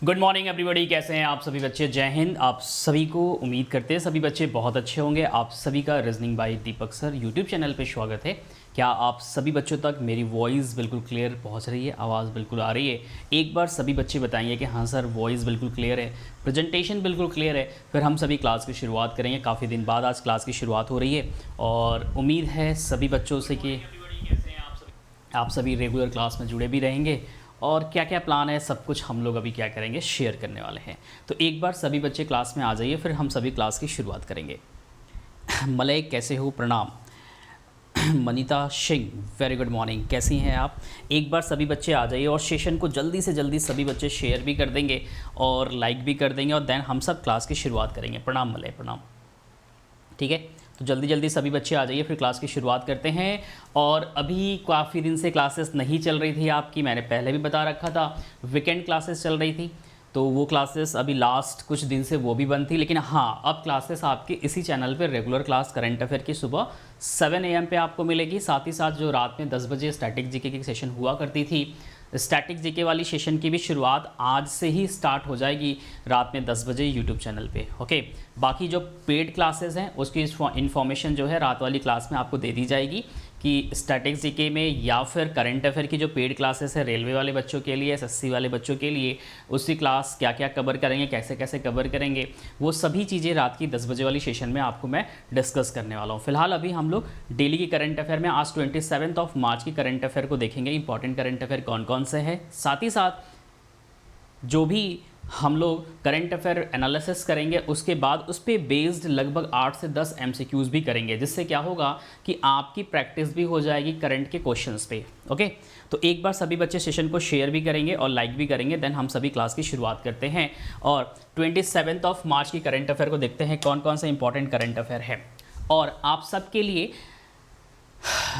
Good morning everybody, कैसे हैं आप सभी बच्चे। जय हिंद। आप सभी को उम्मीद करते हैं सभी बच्चे बहुत अच्छे होंगे। आप सभी का रीजनिंग बाय दीपक सर यूट्यूब चैनल पे स्वागत है। क्या आप सभी बच्चों तक मेरी वॉइस बिल्कुल क्लियर पहुंच रही है, आवाज़ बिल्कुल आ रही है? एक बार सभी बच्चे बताएंगे कि हाँ सर वॉइस बिल्कुल क्लियर है, प्रेजेंटेशन बिल्कुल क्लियर है। फिर हम सभी क्लास की शुरुआत करेंगे। काफ़ी दिन बाद आज क्लास की शुरुआत हो रही है और उम्मीद है सभी बच्चों से कि आप सभी रेगुलर क्लास में जुड़े भी रहेंगे और क्या क्या प्लान है सब कुछ हम लोग अभी क्या करेंगे शेयर करने वाले हैं। तो एक बार सभी बच्चे क्लास में आ जाइए, फिर हम सभी क्लास की शुरुआत करेंगे। मलय कैसे हो, प्रणाम। Manita Singh very good morning, कैसी हैं आप? एक बार सभी बच्चे आ जाइए और सेशन को जल्दी से जल्दी सभी बच्चे शेयर भी कर देंगे और लाइक भी कर देंगे और देन हम सब क्लास की शुरुआत करेंगे। प्रणाम मलय, प्रणाम। ठीक है, तो जल्दी जल्दी सभी बच्चे आ जाइए, फिर क्लास की शुरुआत करते हैं। और अभी काफ़ी दिन से क्लासेस नहीं चल रही थी आपकी, मैंने पहले भी बता रखा था, वीकेंड क्लासेस चल रही थी। तो वो क्लासेस अभी लास्ट कुछ दिन से वो भी बंद थी, लेकिन हाँ अब क्लासेस आपके इसी चैनल पे रेगुलर क्लास करंट अफेयर की सुबह 7 AM पे आपको मिलेगी। साथ ही साथ जो रात में 10 बजे स्टैटिक जीके की सेशन हुआ करती थी, स्टैटिक जीके वाली सेशन की भी शुरुआत आज से ही स्टार्ट हो जाएगी रात में 10 बजे यूट्यूब चैनल पे। ओके, बाकी जो पेड क्लासेस हैं उसकी इन्फॉर्मेशन जो है रात वाली क्लास में आपको दे दी जाएगी कि स्टैटिक जीके में या फिर करंट अफेयर की जो पेड क्लासेस है रेलवे वाले बच्चों के लिए, एसएससी वाले बच्चों के लिए, उसकी क्लास क्या क्या कवर करेंगे, कैसे कैसे कवर करेंगे, वो सभी चीज़ें रात की 10 बजे वाली सेशन में आपको मैं डिस्कस करने वाला हूँ। फिलहाल अभी हम लोग डेली की करंट अफेयर में आज 27 मार्च की करंट अफेयर को देखेंगे। इंपॉर्टेंट करंट अफेयर कौन कौन से है, साथ ही साथ जो भी हम लोग करंट अफेयर एनालिसिस करेंगे उसके बाद उस पर बेस्ड लगभग 8 से 10 MCQs भी करेंगे, जिससे क्या होगा कि आपकी प्रैक्टिस भी हो जाएगी करंट के क्वेश्चंस पे। ओके, तो एक बार सभी बच्चे सेशन को शेयर भी करेंगे और लाइक भी करेंगे, देन हम सभी क्लास की शुरुआत करते हैं। और 27 मार्च की करंट अफेयर को देखते हैं कौन कौन सा इंपॉर्टेंट करंट अफेयर है। और आप सबके लिए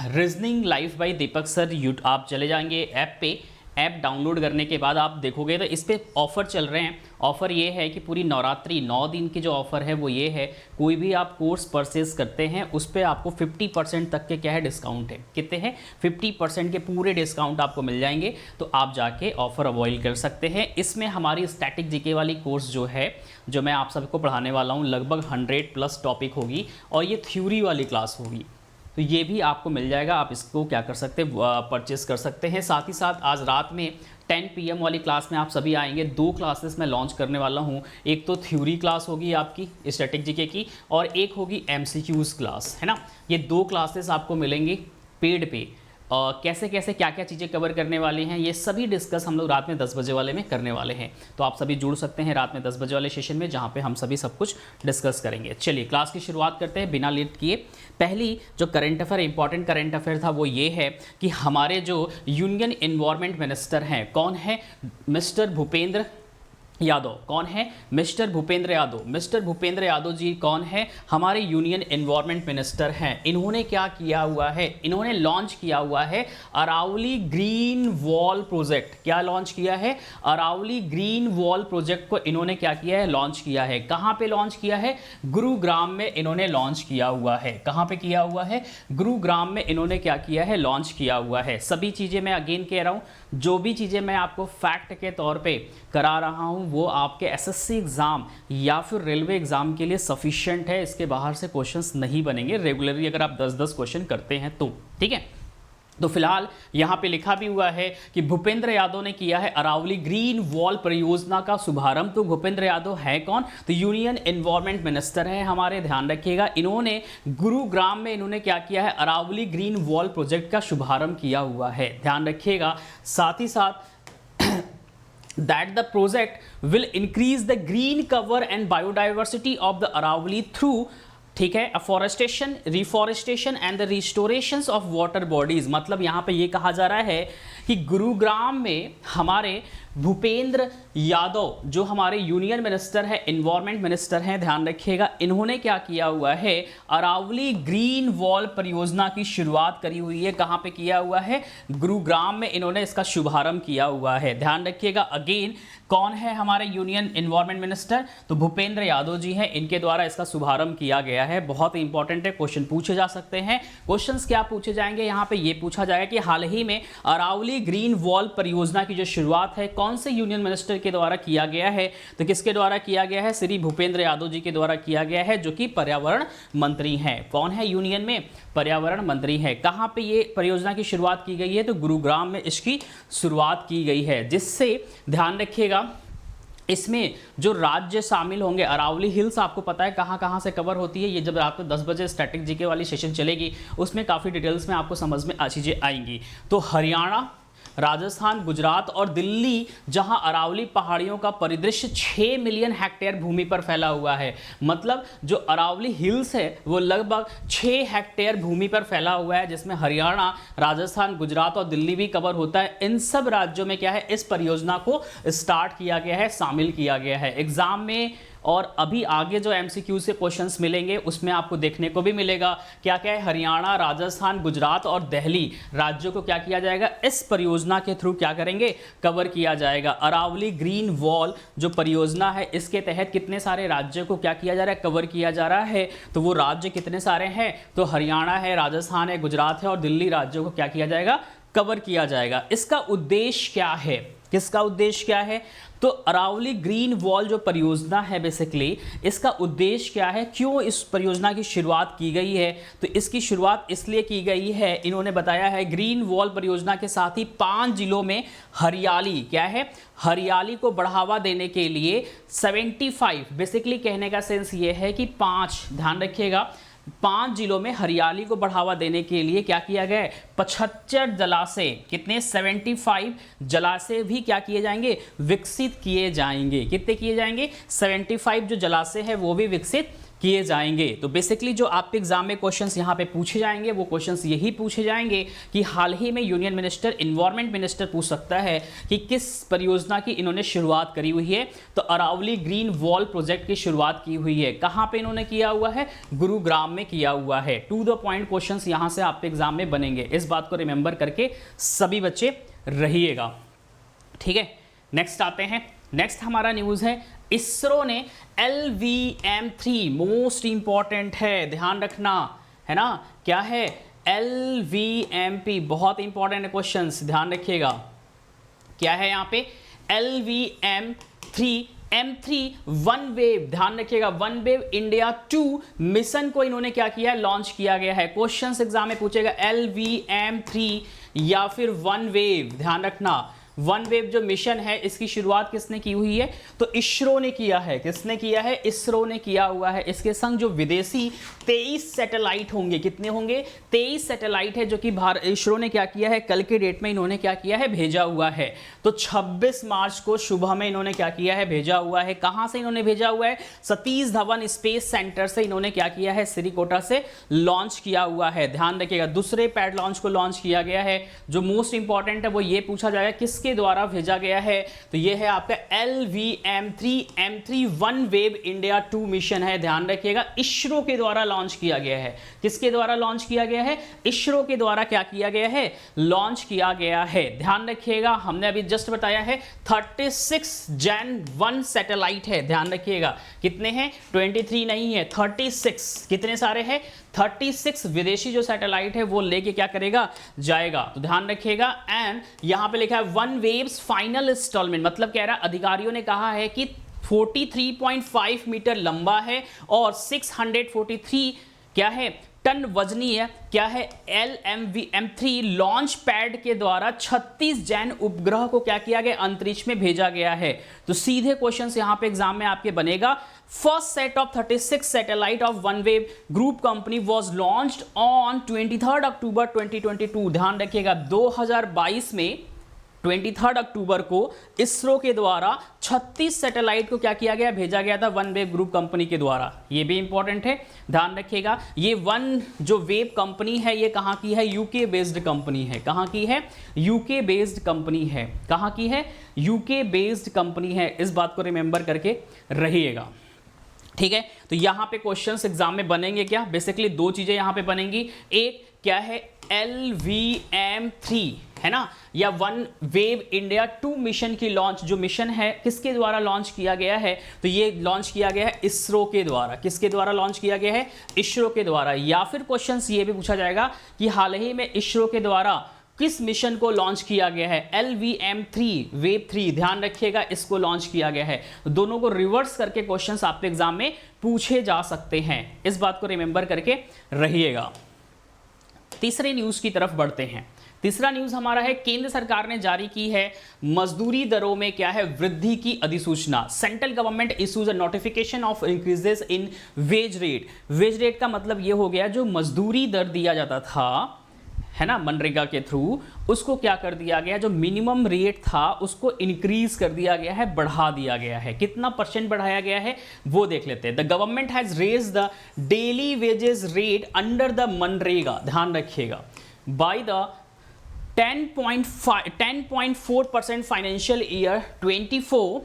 रीजनिंग लाइव बाय दीपक सर आप चले जाएंगे ऐप पे। ऐप डाउनलोड करने के बाद आप देखोगे तो इस पर ऑफ़र चल रहे हैं। ऑफ़र ये है कि पूरी नवरात्रि 9 दिन की जो ऑफ़र है वो ये है, कोई भी आप कोर्स परचेज करते हैं उस पर आपको 50% तक के क्या है डिस्काउंट है। कितने हैं? 50% के पूरे डिस्काउंट आपको मिल जाएंगे, तो आप जाके ऑफ़र अवॉइड कर सकते हैं। इसमें हमारी स्टैटिक जीके वाली कोर्स जो है, जो मैं आप सबको पढ़ाने वाला हूँ, लगभग 100+ टॉपिक होगी और ये थ्योरी वाली क्लास होगी, तो ये भी आपको मिल जाएगा। आप इसको क्या कर सकते हैं, परचेस कर सकते हैं। साथ ही साथ आज रात में 10 PM वाली क्लास में आप सभी आएंगे। 2 क्लासेस मैं लॉन्च करने वाला हूँ, एक तो थ्योरी क्लास होगी आपकी स्टैटिक जीके की और एक होगी MCQs क्लास, है ना। ये 2 क्लासेस आपको मिलेंगी पेड पे। कैसे कैसे क्या क्या चीज़ें कवर करने वाली हैं ये सभी डिस्कस हम लोग रात में 10 बजे वाले में करने वाले हैं। तो आप सभी जुड़ सकते हैं रात में 10 बजे वाले सेशन में, जहां पे हम सभी सब कुछ डिस्कस करेंगे। चलिए क्लास की शुरुआत करते हैं बिना लेट किए। पहली जो current affair, important current affair था वो ये है कि हमारे जो यूनियन एनवायरनमेंट मिनिस्टर हैं, कौन है? मिस्टर भूपेंद्र यादव। कौन है? मिस्टर भूपेंद्र यादव। मिस्टर भूपेंद्र यादव जी कौन है? हमारे यूनियन एनवायरनमेंट मिनिस्टर हैं। इन्होंने क्या किया हुआ है? इन्होंने लॉन्च किया हुआ है अरावली ग्रीन वॉल प्रोजेक्ट। क्या लॉन्च किया है? अरावली ग्रीन वॉल प्रोजेक्ट को इन्होंने क्या किया है? लॉन्च किया है। कहां पे लॉन्च किया है? गुरुग्राम में इन्होंने लॉन्च किया हुआ है। कहां पे किया हुआ है? गुरुग्राम में इन्होंने क्या किया है? लॉन्च किया हुआ है। सभी चीजें मैं अगेन कह रहा हूं, जो भी चीजें मैं आपको फैक्ट के तौर पे करा रहा हूं वो आपके एसएससी एग्जाम या फिर रेलवे एग्जाम के लिए सफिशिएंट है। इसके बाहर से क्वेश्चंस नहीं बनेंगे रेगुलरली अगर आप 10-10 क्वेश्चन करते हैं तो, ठीक है। तो फिलहाल यहाँ पे लिखा भी हुआ है कि भूपेंद्र यादव ने किया है अरावली ग्रीन वॉल परियोजना का शुभारंभ। तो भूपेंद्र यादव है कौन? तो यूनियन एनवायरनमेंट मिनिस्टर है हमारे, ध्यान रखिएगा। इन्होंने गुरुग्राम में इन्होंने क्या किया है? अरावली ग्रीन वॉल प्रोजेक्ट का शुभारंभ किया हुआ है, ध्यान रखिएगा। साथ ही साथ that the project will increase the green cover and biodiversity of the Aravalli through, ठीक है, afforestation, reforestation and the restorations of water bodies. मतलब यहाँ पे ये कहा जा रहा है कि गुरुग्राम में हमारे भूपेंद्र यादव जो हमारे यूनियन मिनिस्टर है, एनवायरनमेंट मिनिस्टर हैं, ध्यान रखिएगा, इन्होंने क्या किया हुआ है? अरावली ग्रीन वॉल परियोजना की शुरुआत करी हुई है। कहाँ पे किया हुआ है? गुरुग्राम में इन्होंने इसका शुभारंभ किया हुआ है, ध्यान रखिएगा। अगेन कौन है हमारे यूनियन एनवायरनमेंट मिनिस्टर? तो भूपेंद्र यादव जी हैं, इनके द्वारा इसका शुभारंभ किया गया है। बहुत इंपॉर्टेंट है, क्वेश्चन पूछे जा सकते हैं। क्वेश्चंस क्या पूछे जाएंगे? यहाँ पे ये पूछा जाएगा कि हाल ही में अरावली ग्रीन वॉल परियोजना की जो शुरुआत है कौन से यूनियन मिनिस्टर के द्वारा किया गया है? तो किसके द्वारा किया गया है? श्री भूपेंद्र यादव जी के द्वारा किया गया है, जो कि पर्यावरण मंत्री हैं। कौन है यूनियन में? पर्यावरण मंत्री है। कहाँ पे ये परियोजना की शुरुआत की गई है? तो गुरुग्राम में इसकी शुरुआत की गई है, जिससे ध्यान रखिएगा इसमें जो राज्य शामिल होंगे, अरावली हिल्स आपको पता है कहाँ कहाँ से कवर होती है। ये जब रात में 10 बजे स्टैटिक जीके वाली सेशन चलेगी उसमें काफ़ी डिटेल्स में आपको समझ में चीज़ें आएंगी। तो हरियाणा, राजस्थान, गुजरात और दिल्ली, जहां अरावली पहाड़ियों का परिदृश्य 6 मिलियन हेक्टेयर भूमि पर फैला हुआ है। मतलब जो अरावली हिल्स है वो लगभग 6 हेक्टेयर भूमि पर फैला हुआ है, जिसमें हरियाणा, राजस्थान, गुजरात और दिल्ली भी कवर होता है। इन सब राज्यों में क्या है, इस परियोजना को स्टार्ट किया गया है, शामिल किया गया है। एग्जाम में और अभी आगे जो एमसीक्यू से क्वेश्चंस मिलेंगे उसमें आपको देखने को भी मिलेगा क्या क्या है। हरियाणा, राजस्थान, गुजरात और दिल्ली राज्यों को क्या किया जाएगा, इस परियोजना के थ्रू क्या करेंगे, कवर किया जाएगा। अरावली ग्रीन वॉल जो परियोजना है, इसके तहत कितने सारे राज्यों को क्या किया जा रहा है, कवर किया जा रहा है। तो वो राज्य कितने सारे हैं? तो हरियाणा है, राजस्थान है, गुजरात है और दिल्ली राज्यों को क्या किया जाएगा, कवर किया जाएगा। इसका उद्देश्य क्या है? किसका उद्देश्य क्या है? तो अरावली ग्रीन वॉल जो परियोजना है बेसिकली, इसका उद्देश्य क्या है, क्यों इस परियोजना की शुरुआत की गई है? तो इसकी शुरुआत इसलिए की गई है, इन्होंने बताया है, ग्रीन वॉल परियोजना के साथ ही 5 जिलों में हरियाली क्या है, हरियाली को बढ़ावा देने के लिए 75, बेसिकली कहने का सेंस ये है कि 5, ध्यान रखिएगा, 5 जिलों में हरियाली को बढ़ावा देने के लिए क्या किया गया है, 75 जलाशय, कितने, 75 जलाशय भी क्या किए जाएंगे, विकसित किए जाएंगे। कितने किए जाएंगे? 75 जो जलाशय है वो भी विकसित किए जाएंगे। तो बेसिकली जो आपके एग्जाम में क्वेश्चंस यहाँ पे पूछे जाएंगे वो क्वेश्चंस यही पूछे जाएंगे कि हाल ही में यूनियन मिनिस्टर, इन्वायरमेंट मिनिस्टर पूछ सकता है कि किस परियोजना की इन्होंने शुरुआत करी हुई है। तो अरावली ग्रीन वॉल प्रोजेक्ट की शुरुआत की हुई है। कहाँ पे इन्होंने किया हुआ है? गुरुग्राम में किया हुआ है। टू द पॉइंट क्वेश्चंस यहाँ से आपके एग्जाम में बनेंगे, इस बात को रिमेंबर करके सभी बच्चे रहिएगा, ठीक है। नेक्स्ट आते हैं। नेक्स्ट हमारा न्यूज़ है, इसरो ने LVM-3, मोस्ट इंपॉर्टेंट है, ध्यान रखना है ना, क्या है, LVMP, बहुत इंपॉर्टेंट क्वेश्चंस, ध्यान रखिएगा। क्या है यहाँ पे? LVM-3, M3 वन वेव, ध्यान रखिएगा, वन वेव इंडिया 2 मिशन को इन्होंने क्या किया है, लॉन्च किया गया है। क्वेश्चंस एग्जाम में पूछेगा LVM-3 या फिर वन वेव, ध्यान रखना। वन वेव जो मिशन है इसकी शुरुआत किसने की हुई है? तो इसरो ने किया है। किसने किया है? इसरो ने किया हुआ है। इसके संग जो विदेशी 23 सैटेलाइट होंगे, कितने होंगे? 23 सैटेलाइट है, जो कि इसरो ने क्या किया है, कल के डेट में इन्होंने क्या किया है, भेजा हुआ है। तो 26 मार्च को सुबह में इन्होंने क्या किया है, भेजा हुआ है। कहां से इन्होंने भेजा हुआ है? सतीश धवन स्पेस सेंटर से इन्होंने क्या किया है, श्रीकोटा से लॉन्च किया हुआ है। ध्यान रखिएगा, दूसरे पैड लॉन्च को लॉन्च किया गया है। जो मोस्ट इंपॉर्टेंट है वो ये पूछा जाएगा किसके द्वारा भेजा गया है, तो ये है आपका LVM-3 M3 one wave India 2 mission है। ध्यान रखिएगा, इसरो के द्वारा लॉन्च किया गया है। किसके द्वारा लॉन्च किया गया है? इसरो के द्वारा क्या किया गया है, लॉन्च किया गया है। ध्यान रखिएगा, हमने अभी जस्ट बताया है 36 Gen 1 सैटेलाइट है। ध्यान रखिएगा, कितने हैं? 23 नहीं है, 36। कितने सारे हैं? 36 विदेशी जो सैटेलाइट है वो लेके क्या करेगा, जाएगा। तो ध्यान रखिएगा। एंड यहां पे लिखा है वन वेव्स फाइनल इंस्टॉलमेंट, मतलब कह रहा है, अधिकारियों ने कहा है कि 43.5 मीटर लंबा है और 643 क्या है, टन वजनी है। क्या है? LVM-3 लॉन्च पैड के द्वारा 36 जैन उपग्रह को क्या किया गया, अंतरिक्ष में भेजा गया है। तो सीधे क्वेश्चंस यहां पे एग्जाम में आपके बनेगा, first set of 36 satellite of one wave group company was launched on 23 अक्टूबर 2022। ध्यान रखिएगा, 2022 में 23 अक्टूबर को इसरो के द्वारा 36 सैटेलाइट को क्या किया गया, भेजा गया था वन वेव ग्रुप कंपनी के द्वारा। ये भी इंपॉर्टेंट है, ध्यान रखिएगा। ये वन जो वेव कंपनी है ये कहाँ की है? यूके बेस्ड कंपनी है। कहाँ की है? यूके बेस्ड कंपनी है। कहाँ की है? यूके बेस्ड कंपनी है। इस बात को रिमेंबर करके रहिएगा, ठीक है। तो यहां पे क्वेश्चंस एग्जाम में बनेंगे क्या? बेसिकली दो चीजें यहां पे बनेंगी। एक क्या है, LVM-3 है ना, या वन वेव इंडिया 2 मिशन की लॉन्च, जो मिशन है किसके द्वारा लॉन्च किया गया है? तो ये लॉन्च किया गया है इसरो के द्वारा। किसके द्वारा लॉन्च किया गया है? इसरो के द्वारा। या फिर क्वेश्चंस ये भी पूछा जाएगा कि हाल ही में इसरो के द्वारा किस मिशन को लॉन्च किया गया है? LVM-3 वेव 3, ध्यान रखिएगा, इसको लॉन्च किया गया है। दोनों को रिवर्स करके क्वेश्चंस आपके एग्जाम में पूछे जा सकते हैं, इस बात को रिमेंबर करके रहिएगा। तीसरे न्यूज की तरफ बढ़ते हैं। तीसरा न्यूज हमारा है, केंद्र सरकार ने जारी की है मजदूरी दरों में क्या है, वृद्धि की अधिसूचना। Central government issues a notification of increases in wage rate. Wage rate का मतलब ये हो गया, जो मजदूरी दर दिया जाता था, है ना, मनरेगा के थ्रू, उसको क्या कर दिया गया, जो मिनिमम रेट था उसको इंक्रीज कर दिया गया है, बढ़ा दिया गया है। कितना परसेंट बढ़ाया गया है वो देख लेते हैं। The government has raise the daily wages rate under the मनरेगा, ध्यान रखिएगा, by the 10.4% financial year 24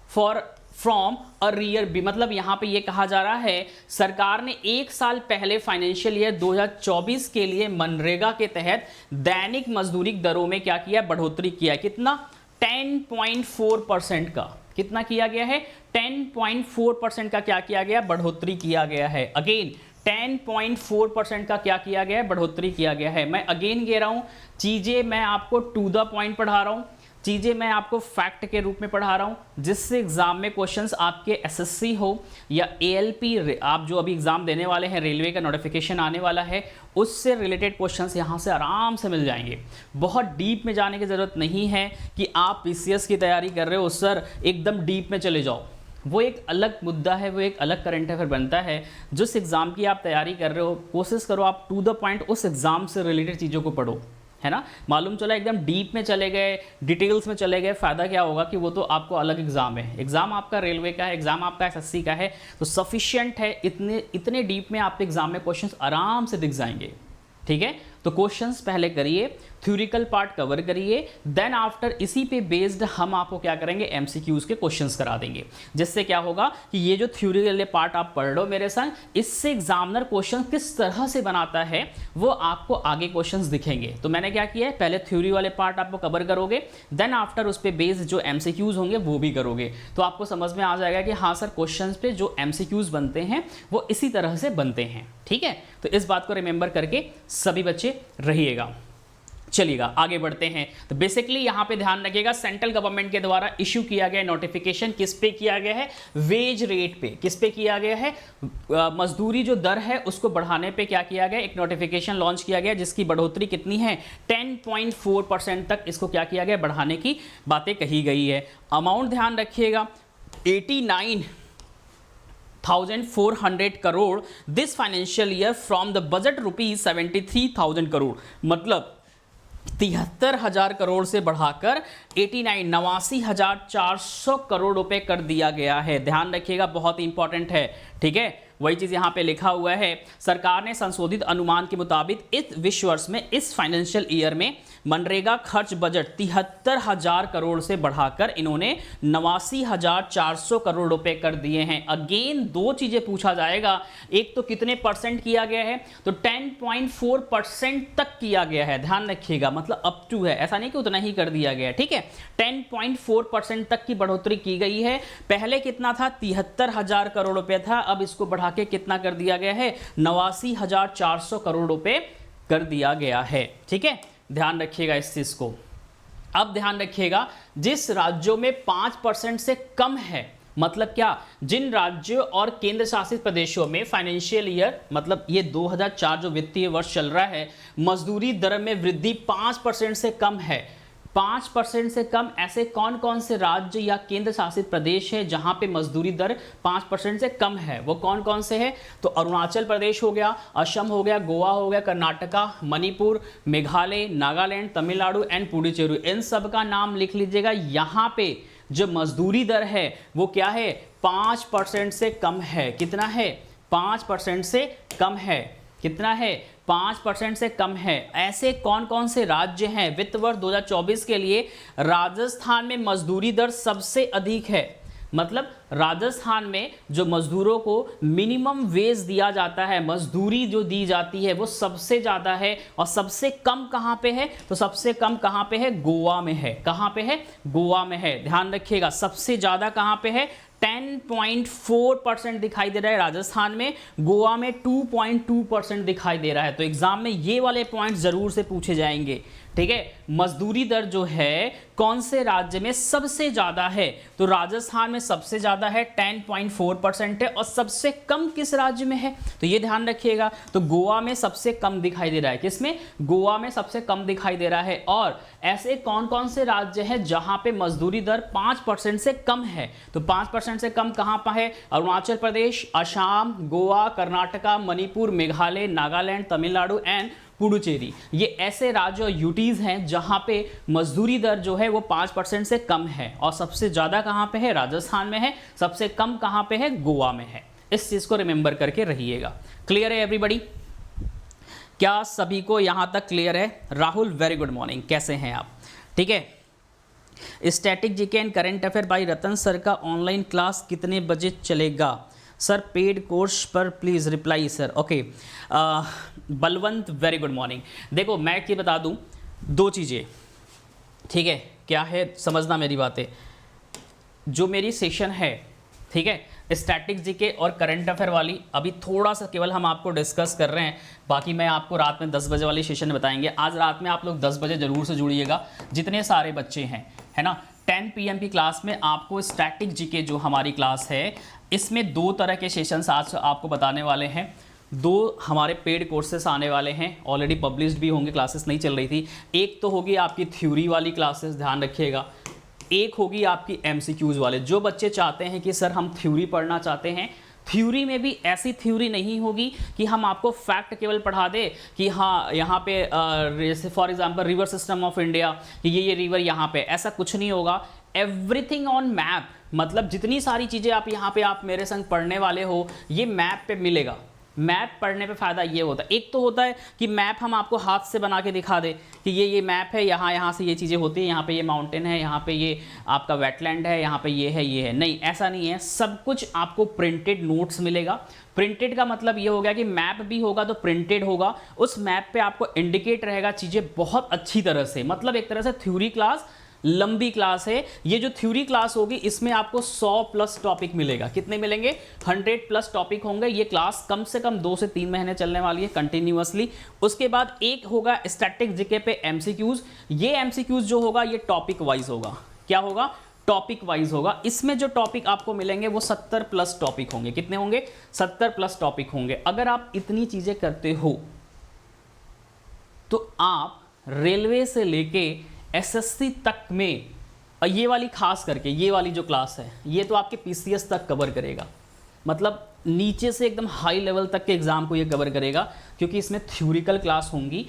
for from arrear be. मतलब यहां पे ये कहा जा रहा है, सरकार ने एक साल पहले फाइनेंशियल ईयर 2024 के लिए मनरेगा के तहत दैनिक मजदूरी दरों में क्या किया, बढ़ोतरी किया है। कितना? 10.4% का। कितना किया गया है? 10.4% का क्या किया गया, बढ़ोतरी किया गया है। अगेन 10.4% का क्या किया गया है, बढ़ोतरी किया गया है। मैं अगेन कह रहा हूं, चीजें मैं आपको टू द पॉइंट पढ़ा रहा हूं, चीजें मैं आपको फैक्ट के रूप में पढ़ा रहा हूं, जिससे एग्जाम में क्वेश्चंस आपके एसएससी हो या एएलपी, आप जो अभी एग्जाम देने वाले हैं, रेलवे का नोटिफिकेशन आने वाला है, उससे रिलेटेड क्वेश्चंस यहां से आराम से मिल जाएंगे। बहुत डीप में जाने की जरूरत नहीं है कि आप पीसीएस की तैयारी कर रहे हो सर एकदम डीप में चले जाओ, वो एक अलग मुद्दा है, वो एक अलग करंट अफेयर बनता है। जिस एग्जाम की आप तैयारी कर रहे हो, कोशिश करो आप टू द पॉइंट उस एग्जाम से रिलेटेड चीज़ों को पढ़ो, है ना। मालूम चला एकदम डीप में चले गए, डिटेल्स में चले गए, फायदा क्या होगा कि वो तो आपको अलग एग्जाम है, एग्जाम आपका रेलवे का है, एग्जाम आपका एसएससी का है, तो सफिशिएंट है, इतने डीप में आपके एग्जाम में क्वेश्चंस आराम से दिख जाएंगे, ठीक है। तो क्वेश्चंस पहले करिए, थ्योरिकल पार्ट कवर करिए, देन आफ्टर इसी पे बेस्ड हम आपको क्या करेंगे, एमसीक्यूज के क्वेश्चंस करा देंगे, जिससे क्या होगा कि ये जो थ्योरी वाले पार्ट आप पढ़ लो मेरे संग, इससे एग्जामिनर क्वेश्चन किस तरह से बनाता है वो आपको आगे क्वेश्चंस दिखेंगे। तो मैंने क्या किया है, पहले थ्योरी वाले पार्ट आपको कवर करोगे, देन आफ्टर उस पे बेस्ड जो एमसीक्यूज होंगे वो भी करोगे, तो आपको समझ में आ जाएगा कि हाँ सर क्वेश्चन पे जो एमसीक्यूज बनते हैं वो इसी तरह से बनते हैं, ठीक है। तो इस बात को रिमेंबर करके सभी बच्चे रहिएगा। चलिएगा आगे बढ़ते हैं। तो बेसिकली यहां पे ध्यान रखिएगा, सेंट्रल गवर्नमेंट के द्वारा इश्यू किया गया नोटिफिकेशन किस पे किया गया है, वेज रेट पे। किस पे किया गया है, मजदूरी जो दर है उसको बढ़ाने पे क्या किया गया, एक नोटिफिकेशन लॉन्च किया गया, जिसकी बढ़ोतरी कितनी है, 10.4% तक इसको क्या किया गया, बढ़ाने की बातें कही गई है। अमाउंट ध्यान रखिएगा 89,400 crore this financial year from the budget rupees 73,000 crore, मतलब 73,000 करोड़ से बढ़ाकर 89,400 करोड़ रुपए कर दिया गया है। ध्यान रखिएगा, बहुत इंपॉर्टेंट है, ठीक है। वही चीज यहां पे लिखा हुआ है, सरकार ने संशोधित अनुमान के मुताबिक इस विश्व वर्ष में, इस फाइनेंशियल ईयर में मनरेगा खर्च बजट 73,000 करोड़ से बढ़ाकर इन्होंने 89,400 करोड़ रुपए कर दिए हैं। अगेन दो चीजें पूछा जाएगा, एक तो कितने परसेंट किया गया है, तो 10.4% तक किया गया है, ध्यान रखिएगा, मतलब अप टू है, ऐसा नहीं कि उतना ही कर दिया गया है, ठीक है। 10.4% तक की बढ़ोतरी की गई है। पहले कितना था, 73,000 करोड़ रुपए था, अब इसको बढ़ा के कितना कर दिया गया है, 89,400 करोड़ रुपए कर दिया गया है, ठीक है। ध्यान रखिएगा इस चीज को। अब ध्यान रखिएगा, जिस राज्यों में 5% से कम है, मतलब क्या, जिन राज्यों और केंद्र शासित प्रदेशों में फाइनेंशियल ईयर, मतलब ये 2004 जो वित्तीय वर्ष चल रहा है, मजदूरी दर में वृद्धि 5% से कम है, 5% से कम, ऐसे कौन कौन से राज्य या केंद्र शासित प्रदेश है जहां पे मजदूरी दर 5% से कम है, वो कौन कौन से हैं, तो अरुणाचल प्रदेश हो गया, असम हो गया, गोवा हो गया, कर्नाटका, मणिपुर, मेघालय, नागालैंड, तमिलनाडु एंड पुडुचेरी, इन सब का नाम लिख लीजिएगा। यहाँ पे जो मजदूरी दर है वो क्या है, 5% से कम है। कितना है, 5% से कम है। कितना है, 5% से कम है। ऐसे कौन कौन से राज्य हैं, वित्त वर्ष 2024 के लिए राजस्थान में मजदूरी दर सबसे अधिक है, मतलब राजस्थान में जो मजदूरों को मिनिमम वेज दिया जाता है, मजदूरी जो दी जाती है वो सबसे ज़्यादा है। और सबसे कम कहाँ पे है, तो सबसे कम कहाँ पे है, गोवा में है। कहाँ पे है, गोवा में है। ध्यान रखिएगा, सबसे ज़्यादा कहाँ पे है, 10.4% दिखाई दे रहा है राजस्थान में, गोवा में 2.2% दिखाई दे रहा है। तो एग्जाम में ये वाले पॉइंट जरूर से पूछे जाएंगे, ठीक है, मजदूरी दर जो है कौन से राज्य में सबसे ज्यादा है, तो राजस्थान में सबसे ज्यादा है 10.4% है, और सबसे कम किस राज्य में है, तो ये ध्यान रखिएगा। तो गोवा में सबसे कम दिखाई दे रहा है, किसमें, गोवा में सबसे कम दिखाई दे रहा है। और ऐसे कौन कौन से राज्य हैं जहां पे मजदूरी दर 5% से कम है, तो 5% से कम कहां पर है, अरुणाचल प्रदेश, असम, गोवा, कर्नाटका, मणिपुर, मेघालय, नागालैंड, तमिलनाडु एंड पुडुचेरी। ये ऐसे राज्य और यूटीज हैं जहां पे मजदूरी दर जो है वो 5% से कम है, और सबसे ज्यादा कहां पे है, राजस्थान में है, सबसे कम कहां पे है, गोवा में है। इस चीज को रिमेंबर करके रहिएगा। क्लियर है एवरीबॉडी, क्या सभी को यहां तक क्लियर है? राहुल वेरी गुड मॉर्निंग, कैसे हैं आप? ठीक है। Static GK and current affair by Ratan sir का ऑनलाइन क्लास कितने बजे चलेगा सर? पेड कोर्स पर please reply sir. Okay, Balwant very good morning. देखो मैं क्या बता दूं, दो चीज़ें, ठीक है, क्या है समझना मेरी बातें। जो मेरी सेशन है, ठीक है, स्टैटिक जीके और करंट अफेयर वाली, अभी थोड़ा सा केवल हम आपको डिस्कस कर रहे हैं, बाकी मैं आपको रात में 10 बजे वाली सेशन में बताएंगे। आज रात में आप लोग 10 बजे जरूर से जुड़िएगा, जितने सारे बच्चे हैं, है ना। 10 PM की क्लास में आपको स्टैटिक जीके जो हमारी क्लास है, इसमें दो तरह के सेशंस आज आपको बताने वाले हैं। दो हमारे पेड कोर्सेस आने वाले हैं, ऑलरेडी पब्लिश्ड भी होंगे, क्लासेस नहीं चल रही थी। एक तो होगी आपकी थ्योरी वाली क्लासेस, ध्यान रखिएगा, एक होगी आपकी MCQs वाले। जो बच्चे चाहते हैं कि सर हम थ्योरी पढ़ना चाहते हैं, थ्योरी में भी ऐसी थ्योरी नहीं होगी कि हम आपको फैक्ट केवल पढ़ा दे कि हाँ यहाँ पे for example river system of India, कि ये रिवर यहाँ पे, ऐसा कुछ नहीं होगा। एवरीथिंग ऑन मैप, मतलब जितनी सारी चीज़ें आप यहाँ पे आप मेरे संग पढ़ने वाले हो, ये मैप पे मिलेगा। मैप पढ़ने पे फ़ायदा ये होता है, एक तो होता है कि मैप हम आपको हाथ से बना के दिखा दे कि ये मैप है, यहाँ से ये चीज़ें होती हैं, यहाँ पे ये माउंटेन है, यहाँ पे ये आपका वेटलैंड है, यहाँ पे ये है, ये है। नहीं, ऐसा नहीं है, सब कुछ आपको प्रिंटेड नोट्स मिलेगा। प्रिंटेड का मतलब ये हो गया कि मैप भी होगा तो प्रिंटेड होगा, उस मैप पे आपको इंडिकेट रहेगा चीज़ें बहुत अच्छी तरह से। मतलब एक तरह से थ्योरी क्लास लंबी क्लास है। ये जो थ्योरी क्लास होगी इसमें आपको 100+ टॉपिक मिलेगा। कितने मिलेंगे? 100+ टॉपिक होंगे। ये क्लास कम से कम 2 से 3 महीने चलने वाली है कंटिन्यूअसली। उसके बाद एक होगा स्टैटिक जीके पे MCQs। ये MCQs जो होगा ये टॉपिक वाइज होगा। क्या होगा? टॉपिक वाइज होगा। इसमें जो टॉपिक आपको मिलेंगे वो 70+ टॉपिक होंगे। कितने होंगे? 70+ टॉपिक होंगे। अगर आप इतनी चीजें करते हो तो आप रेलवे से लेके SSC तक में, ये वाली खास करके ये वाली जो क्लास है ये तो आपके PCS तक कवर करेगा। मतलब नीचे से एकदम हाई लेवल तक के एग्जाम को ये कवर करेगा, क्योंकि इसमें थ्योरिकल क्लास होंगी,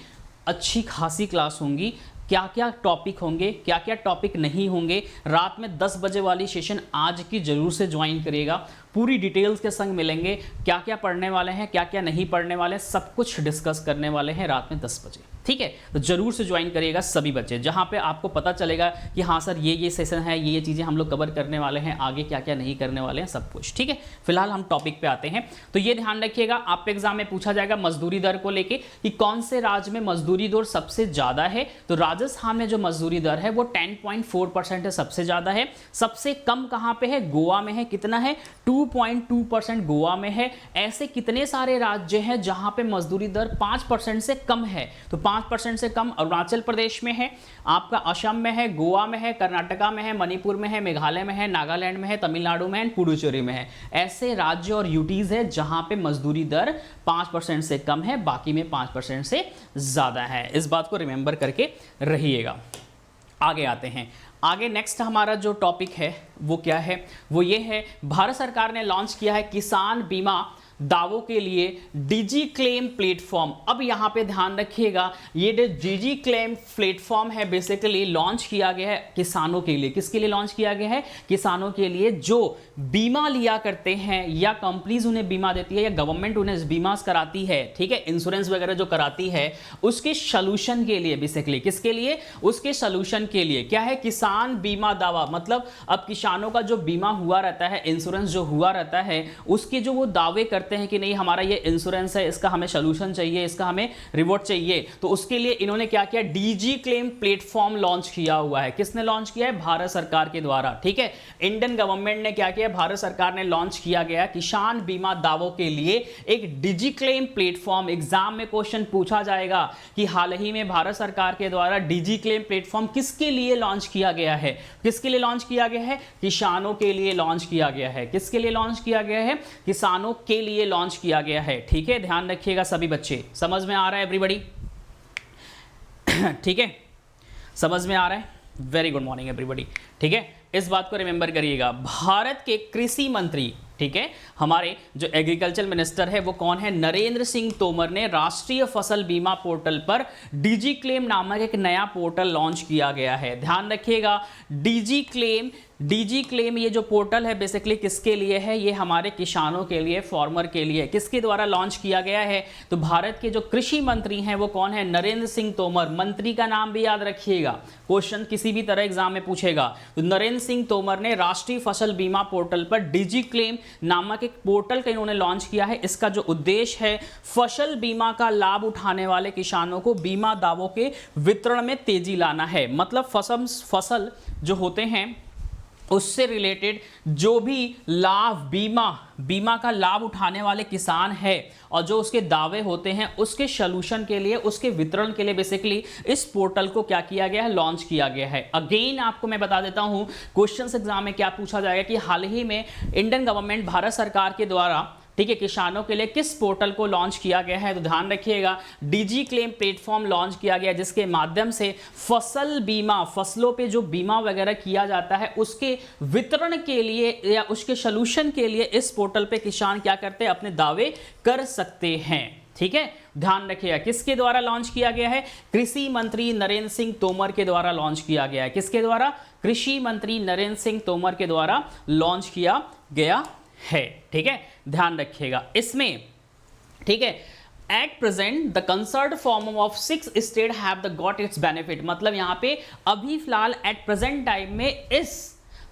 अच्छी खासी क्लास होंगी। क्या क्या टॉपिक होंगे, क्या क्या टॉपिक नहीं होंगे। रात में 10 बजे वाली सेशन आज की जरूर से ज्वाइन करिएगा। पूरी डिटेल्स के संग मिलेंगे, क्या क्या पढ़ने वाले हैं, क्या क्या नहीं पढ़ने वाले, सब कुछ डिस्कस करने वाले हैं रात में 10 बजे। ठीक है, तो जरूर से ज्वाइन करिएगा सभी बच्चे, जहां पे आपको पता चलेगा कि हाँ सर ये सेशन है, ये चीज़ें हम लोग कवर करने वाले हैं, आगे क्या क्या नहीं करने वाले हैं, सब कुछ। ठीक है, फिलहाल हम टॉपिक पे आते हैं। तो ये ध्यान रखिएगा, आपके एग्जाम में पूछा जाएगा मजदूरी दर को लेके कि कौन से राज्य में मजदूरी दर सबसे ज्यादा है। तो राजस्थान में जो मजदूरी दर है वो 10.4% है, सबसे ज्यादा है। सबसे कम कहां पे है? गोवा में है। कितना है? 2.2% गोवा में है। ऐसे कितने सारे राज्य हैं जहां पे मजदूरी दर 5% से कम है? तो 5% से कम अरुणाचल प्रदेश में है, आपका असम में है, गोवा में है, कर्नाटका में है, मणिपुर में है, मेघालय में है, नागालैंड में है, तमिलनाडु में है, पुडुचेरी में है। ऐसे राज्य और यूटीज है जहां पे मजदूरी दर 5% से कम है, बाकी में 5% से ज्यादा है। इस बात को रिमेंबर करके रहिएगा। आगे आते हैं। आगे नेक्स्ट हमारा जो टॉपिक है वो क्या है? वो ये है, भारत सरकार ने लॉन्च किया है किसान बीमा दावों के लिए डिजी क्लेम प्लेटफॉर्म। अब यहां पे ध्यान रखिएगा, ये डिजी क्लेम प्लेटफॉर्म है, बेसिकली लॉन्च किया गया है किसानों के लिए। किसके लिए लॉन्च किया गया है? किसानों के लिए जो बीमा लिया करते हैं, या कंपनीज उन्हें बीमा देती है, या गवर्नमेंट उन्हें बीमा कराती है, ठीक है, इंश्योरेंस वगैरह जो कराती है, उसके सॉल्यूशन के लिए। बेसिकली किसके लिए? उसके सॉल्यूशन के लिए। क्या है? किसान बीमा दावा। मतलब अब किसानों का जो बीमा हुआ रहता है, इंश्योरेंस जो हुआ रहता है, उसके जो वो दावे करते करते हैं कि नहीं हमारा ये इंश्योरेंस है, इसका हमें सोल्यूशन चाहिए, इसका हमें रिवॉर्ड चाहिए, तो उसके लिए इन्होंने क्या किया, डीजी क्लेम प्लेटफॉर्म लॉन्च किया हुआ है। किसने लॉन्च किया है? भारत सरकार के द्वारा। ठीक है, इंडियन गवर्नमेंट ने क्या किया, भारत सरकार ने लॉन्च किया गया किसान बीमा दावों के लिए एक डीजी क्लेम प्लेटफॉर्म। एग्जाम में क्वेश्चन पूछा जाएगा कि हाल ही में भारत सरकार के द्वारा डीजी क्लेम प्लेटफॉर्म किसके लिए लॉन्च किया गया है? किसके लिए लॉन्च किया गया है? किसानों के लिए लॉन्च किया गया है। किसके लिए लॉन्च किया गया है? किसानों के लिए लॉन्च किया गया है। ठीक है, ध्यान रखिएगा सभी बच्चे। समझ में आ रहा है एवरीबॉडी? ठीक है, समझ में आ रहा है? Very good morning everybody. ठीक है, इस बात को रिमेंबर करिएगा। भारत के कृषि मंत्री, ठीक है, हमारे जो एग्रीकल्चर मिनिस्टर है वो कौन है? नरेंद्र सिंह तोमर ने राष्ट्रीय फसल बीमा पोर्टल पर डीजी क्लेम नामक एक नया पोर्टल लॉन्च किया गया है। ध्यान रखिएगा, डीजी क्लेम ये जो पोर्टल है बेसिकली किसके लिए है? ये हमारे किसानों के लिए, फार्मर के लिए। किसके द्वारा लॉन्च किया गया है? तो भारत के जो कृषि मंत्री हैं वो कौन है? नरेंद्र सिंह तोमर। मंत्री का नाम भी याद रखिएगा, क्वेश्चन किसी भी तरह एग्जाम में पूछेगा। तो नरेंद्र सिंह तोमर ने राष्ट्रीय फसल बीमा पोर्टल पर डीजी क्लेम नामक एक पोर्टल का इन्होंने लॉन्च किया है। इसका जो उद्देश्य है, फसल बीमा का लाभ उठाने वाले किसानों को बीमा दावों के वितरण में तेजी लाना है। मतलब फसल जो होते हैं उससे रिलेटेड जो भी लाभ, बीमा का लाभ उठाने वाले किसान है और जो उसके दावे होते हैं उसके सॉल्यूशन के लिए, उसके वितरण के लिए बेसिकली इस पोर्टल को क्या किया गया है? लॉन्च किया गया है। अगेन आपको मैं बता देता हूं, क्वेश्चंस एग्जाम में क्या पूछा जाएगा कि हाल ही में इंडियन गवर्नमेंट, भारत सरकार के द्वारा, ठीक है, किसानों के लिए किस पोर्टल को लॉन्च किया गया है? तो ध्यान रखिएगा, डीजी क्लेम प्लेटफॉर्म लॉन्च किया गया जिसके माध्यम से फसल बीमा, फसलों पे जो बीमा वगैरह किया जाता है उसके वितरण के लिए या उसके सॉल्यूशन के लिए इस पोर्टल पे किसान क्या करते हैं? अपने दावे कर सकते हैं। ठीक है, ध्यान रखिएगा, किसके द्वारा लॉन्च किया गया है? कृषि मंत्री नरेंद्र सिंह तोमर के द्वारा लॉन्च किया गया है। किसके द्वारा? कृषि मंत्री नरेंद्र सिंह तोमर के द्वारा लॉन्च किया गया है। ठीक है, ध्यान रखिएगा इसमें। ठीक है, at present the concert form of 6 state have the got its benefit. मतलब यहाँ पे अभी फिलहाल एट प्रेजेंट टाइम में इस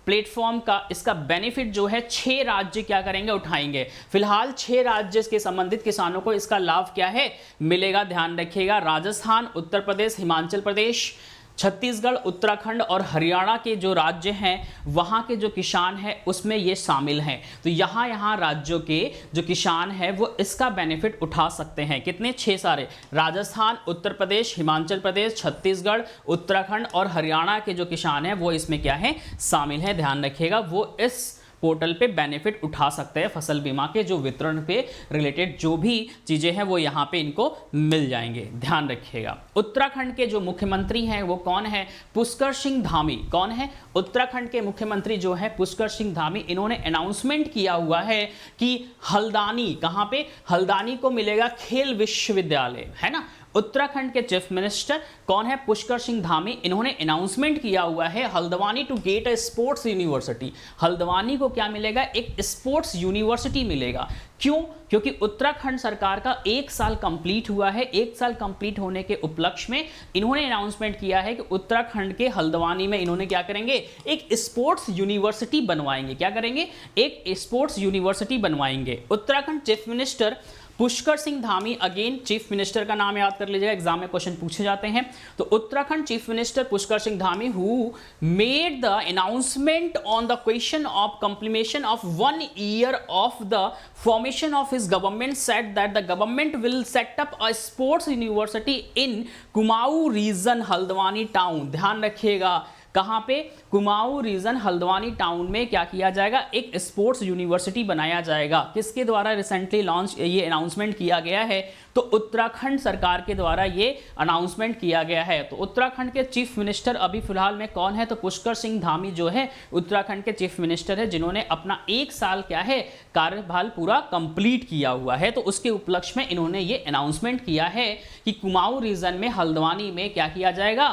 प्लेटफॉर्म का, इसका बेनिफिट जो है 6 राज्य क्या करेंगे? उठाएंगे। फिलहाल 6 राज्य के संबंधित किसानों को इसका लाभ क्या है? मिलेगा। ध्यान रखिएगा, राजस्थान, उत्तर प्रदेश, हिमाचल प्रदेश, छत्तीसगढ़, उत्तराखंड और हरियाणा के जो राज्य हैं वहाँ के जो किसान हैं उसमें ये शामिल हैं। तो यहाँ राज्यों के जो किसान हैं वो इसका बेनिफिट उठा सकते हैं। कितने? 6 सारे, राजस्थान, उत्तर प्रदेश, हिमाचल प्रदेश, छत्तीसगढ़, उत्तराखंड और हरियाणा के जो किसान हैं वो इसमें क्या है? शामिल हैं। ध्यान रखिएगा, वो इस पोर्टल पे बेनिफिट उठा सकते हैं। फसल बीमा के जो वितरण पे रिलेटेड जो भी चीजें हैं वो यहाँ पे इनको मिल जाएंगे। ध्यान रखिएगा, उत्तराखंड के जो मुख्यमंत्री हैं वो कौन है? पुष्कर सिंह धामी। कौन है? उत्तराखंड के मुख्यमंत्री जो है पुष्कर सिंह धामी। इन्होंने अनाउंसमेंट किया हुआ है कि हल्द्वानी, कहाँ पे? हल्द्वानी को मिलेगा खेल विश्वविद्यालय, है ना। उत्तराखंड के चीफ मिनिस्टर कौन है? पुष्कर सिंह धामी। इन्होंने अनाउंसमेंट किया हुआ है Haldwani to get a sports university. Haldwani को क्या मिलेगा? एक स्पोर्ट्स यूनिवर्सिटी मिलेगा। क्यों? क्योंकि उत्तराखंड सरकार का 1 साल कंप्लीट हुआ है। 1 साल कंप्लीट होने के उपलक्ष्य में इन्होंने अनाउंसमेंट किया है कि उत्तराखंड के हल्द्वानी में इन्होंने क्या करेंगे? एक स्पोर्ट्स यूनिवर्सिटी बनवाएंगे। क्या करेंगे? एक स्पोर्ट्स यूनिवर्सिटी बनवाएंगे। Uttarakhand chief minister Pushkar Singh Dhami, again chief minister का नाम याद कर लीजिएगा, एग्जाम में क्वेश्चन पूछे जाते हैं। तो Uttarakhand chief minister Pushkar Singh Dhami who made the announcement on the question of completion of 1 year of the formation of his government said that the government will set up a sports university in Kumaon region Haldwani town. ध्यान रखिएगा, कहां पे? Kumaon region Haldwani town में क्या किया जाएगा? एक sports university बनाया जाएगा। किसके द्वारा रिसेंटली लॉन्च ये अनाउंसमेंट किया गया है? तो उत्तराखंड सरकार के द्वारा ये अनाउंसमेंट किया गया है। तो उत्तराखंड के चीफ मिनिस्टर अभी फिलहाल में कौन है? तो पुष्कर सिंह धामी जो है उत्तराखंड के चीफ मिनिस्टर है, जिन्होंने अपना 1 साल क्या है कार्यभार पूरा कंप्लीट किया हुआ है। तो उसके उपलक्ष्य में इन्होंने ये अनाउंसमेंट किया है कि कुमाऊं रीजन में हल्द्वानी में क्या किया जाएगा?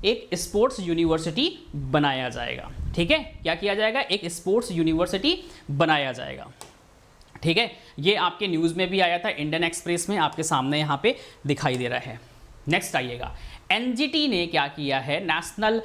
एक स्पोर्ट्स यूनिवर्सिटी बनाया जाएगा। ठीक है, क्या किया जाएगा? एक स्पोर्ट्स यूनिवर्सिटी बनाया जाएगा। ठीक है, ये आपके न्यूज़ में भी आया था, इंडियन एक्सप्रेस में, आपके सामने यहाँ पे दिखाई दे रहा है। नेक्स्ट आइएगा, एनजीटी ने क्या किया है? नेशनल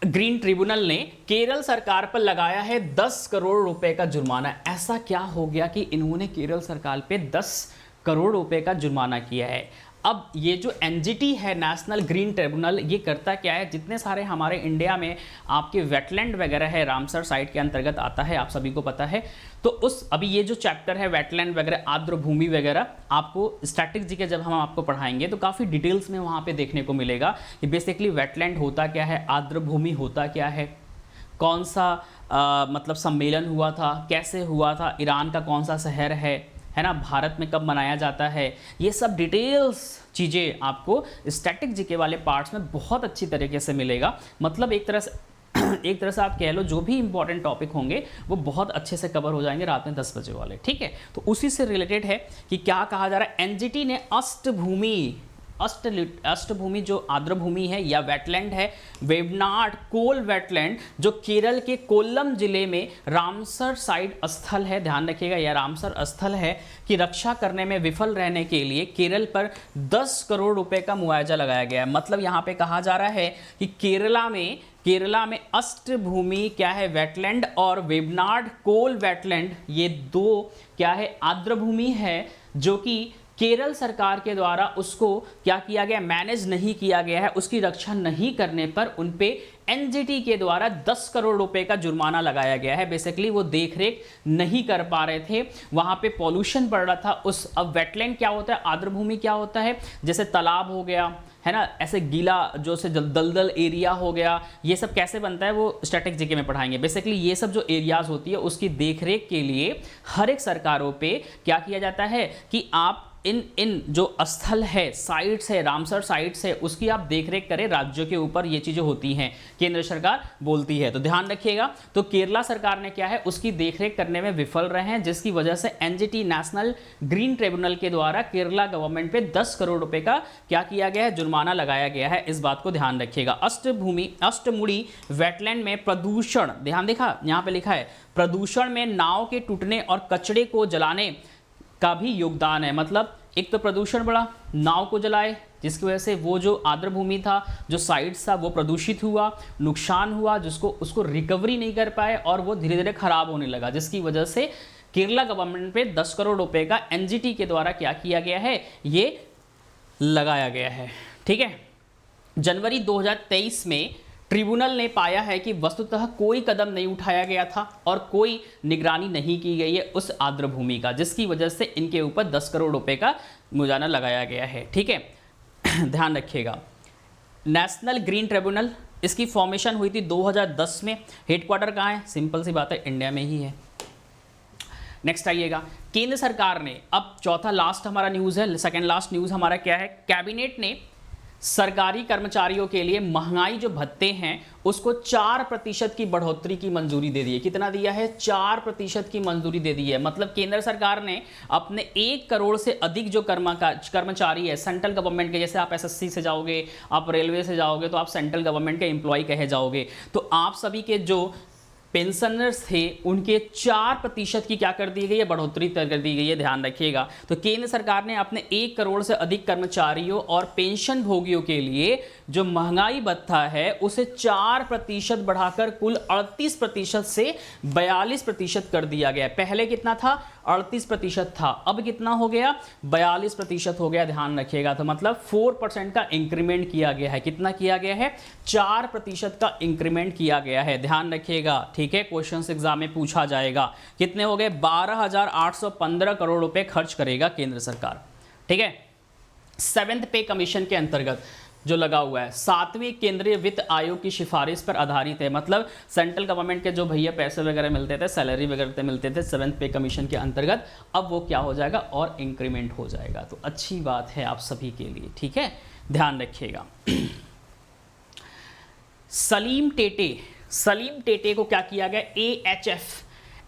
ग्रीन ट्रिब्यूनल ने केरल सरकार पर लगाया है 10 करोड़ रुपए का जुर्माना। ऐसा क्या हो गया कि इन्होंने केरल सरकार पे 10 करोड़ रुपए का जुर्माना किया है। अब ये जो एनजीटी है, नेशनल ग्रीन ट्रिब्यूनल, ये करता क्या है, जितने सारे हमारे इंडिया में आपके वेटलैंड वगैरह है, रामसर साइट के अंतर्गत आता है, आप सभी को पता है। तो उस अभी ये जो चैप्टर है वेटलैंड वगैरह, आर्द्र भूमि वगैरह, आपको स्टैटिक जी के जब हम आपको पढ़ाएंगे तो काफ़ी डिटेल्स में वहाँ पे देखने को मिलेगा कि बेसिकली वेटलैंड होता क्या है, आर्द्र भूमि होता क्या है, कौन सा मतलब सम्मेलन हुआ था, कैसे हुआ था, ईरान का कौन सा शहर है ना, भारत में कब मनाया जाता है, ये सब डिटेल्स चीज़ें आपको स्टैटिक जीके वाले पार्ट्स में बहुत अच्छी तरीके से मिलेगा। मतलब एक तरह से आप कह लो जो भी इंपॉर्टेंट टॉपिक होंगे वो बहुत अच्छे से कवर हो जाएंगे रात में 10 बजे वाले, ठीक है। तो उसी से रिलेटेड है कि क्या कहा जा रहा है, एनजीटी ने अष्टभूमि जो आर्द्र भूमि है या वेटलैंड है, वेवनाड कोल वेटलैंड जो केरल के कोल्लम जिले में रामसर साइट स्थल है, ध्यान रखिएगा यह रामसर स्थल है, की रक्षा करने में विफल रहने के लिए केरल पर 10 करोड़ रुपए का मुआवजा लगाया गया है। मतलब यहाँ पे कहा जा रहा है कि केरला में अष्टभूमि क्या है, वेटलैंड, और वेवनाड कोल वेटलैंड, ये दो क्या है, आर्द्र भूमि है, जो कि केरल सरकार के द्वारा उसको क्या किया गया, मैनेज नहीं किया गया है, उसकी रक्षा नहीं करने पर उन पे एनजीटी के द्वारा 10 करोड़ रुपए का जुर्माना लगाया गया है। बेसिकली वो देखरेख नहीं कर पा रहे थे, वहां पे पॉल्यूशन बढ़ रहा था। अब वेटलैंड क्या होता है, आर्द्र भूमि क्या होता है, जैसे तालाब हो गया है ना, ऐसे गीला जो से दलदल एरिया हो गया, ये सब कैसे बनता है वो स्टैटिक जीके में पढ़ाएंगे। बेसिकली ये सब जो एरियाज होती है उसकी देखरेख के लिए हर एक सरकारों पे क्या किया जाता है कि आप इन जो स्थल है, साइट्स है, रामसर साइट्स है, उसकी आप देखरेख करें, राज्यों के ऊपर ये चीज़ें होती हैं, केंद्र सरकार बोलती है, तो ध्यान रखिएगा। तो केरला सरकार ने क्या है, उसकी देखरेख करने में विफल रहे हैं, जिसकी वजह से एनजीटी नेशनल ग्रीन ट्रिब्यूनल के द्वारा केरला गवर्नमेंट पे 10 करोड़ रुपए का क्या किया गया है, जुर्माना लगाया गया है। इस बात को ध्यान रखिएगा। अष्टमुड़ी वेटलैंड में प्रदूषण, ध्यान देखा यहाँ पे लिखा है, प्रदूषण में नाव के टूटने और कचड़े को जलाने का भी योगदान है। मतलब एक तो प्रदूषण बढ़ा, नाव को जलाए, जिसकी वजह से वो जो आर्द्र भूमि था, जो साइट्स था, वो प्रदूषित हुआ, नुकसान हुआ, उसको रिकवरी नहीं कर पाए और वो धीरे धीरे खराब होने लगा, जिसकी वजह से केरला गवर्नमेंट पे 10 करोड़ रुपए का एनजीटी के द्वारा क्या किया गया है, ये लगाया गया है, ठीक है। जनवरी 2023 में ट्रिब्यूनल ने पाया है कि वस्तुतः कोई कदम नहीं उठाया गया था और कोई निगरानी नहीं की गई है उस आर्द्र भूमि का, जिसकी वजह से इनके ऊपर 10 करोड़ रुपए का मुआवजा लगाया गया है, ठीक है। ध्यान रखिएगा। नेशनल ग्रीन ट्रिब्यूनल, इसकी फॉर्मेशन हुई थी 2010 में। हेडक्वार्टर कहाँ है, सिंपल सी बात है, इंडिया में ही है। नेक्स्ट आइएगा, केंद्र सरकार ने, अब चौथा लास्ट हमारा न्यूज़ है, सेकेंड लास्ट न्यूज़ हमारा क्या है, कैबिनेट ने सरकारी कर्मचारियों के लिए महंगाई जो भत्ते हैं उसको 4% की बढ़ोतरी की मंजूरी दे दी है। कितना दिया है, 4% की मंजूरी दे दी है। मतलब केंद्र सरकार ने अपने 1 करोड़ से अधिक जो कर्मचारी है सेंट्रल गवर्नमेंट के, जैसे आप एसएससी से जाओगे, आप रेलवे से जाओगे तो आप सेंट्रल गवर्नमेंट के एम्प्लॉय कहे जाओगे, तो आप सभी के जो पेंशनर्स थे उनके 4% की क्या कर दी गई है, बढ़ोतरी कर दी गई है, ध्यान रखिएगा। तो केंद्र सरकार ने अपने 1 करोड़ से अधिक कर्मचारियों और पेंशन भोगियों के लिए जो महंगाई भत्ता है उसे 4% बढ़ाकर कुल 38% से 42% कर दिया गया। पहले कितना था, 38% था, अब कितना हो गया, 42% हो गया, ध्यान रखिएगा। तो मतलब 4% का इंक्रीमेंट किया गया है। कितना किया गया है, 4% का इंक्रीमेंट किया गया है, ध्यान रखिएगा, ठीक है। क्वेश्चंस एग्जाम में पूछा जाएगा। कितने हो गए, 12,815 करोड़ रुपए खर्च करेगा केंद्र सरकार, ठीक है। 7th पे कमीशन के अंतर्गत जो लगा हुआ है, 7वें केंद्रीय वित्त आयोग की सिफारिश पर आधारित है। मतलब सेंट्रल गवर्नमेंट के जो भैया पैसे वगैरह मिलते थे, सैलरी वगैरह मिलते थे 7th पे कमीशन के अंतर्गत, अब वो क्या हो जाएगा, और इंक्रीमेंट हो जाएगा। तो अच्छी बात है आप सभी के लिए, ठीक है, ध्यान रखिएगा। सलीम टेटे को क्या किया गया, AHF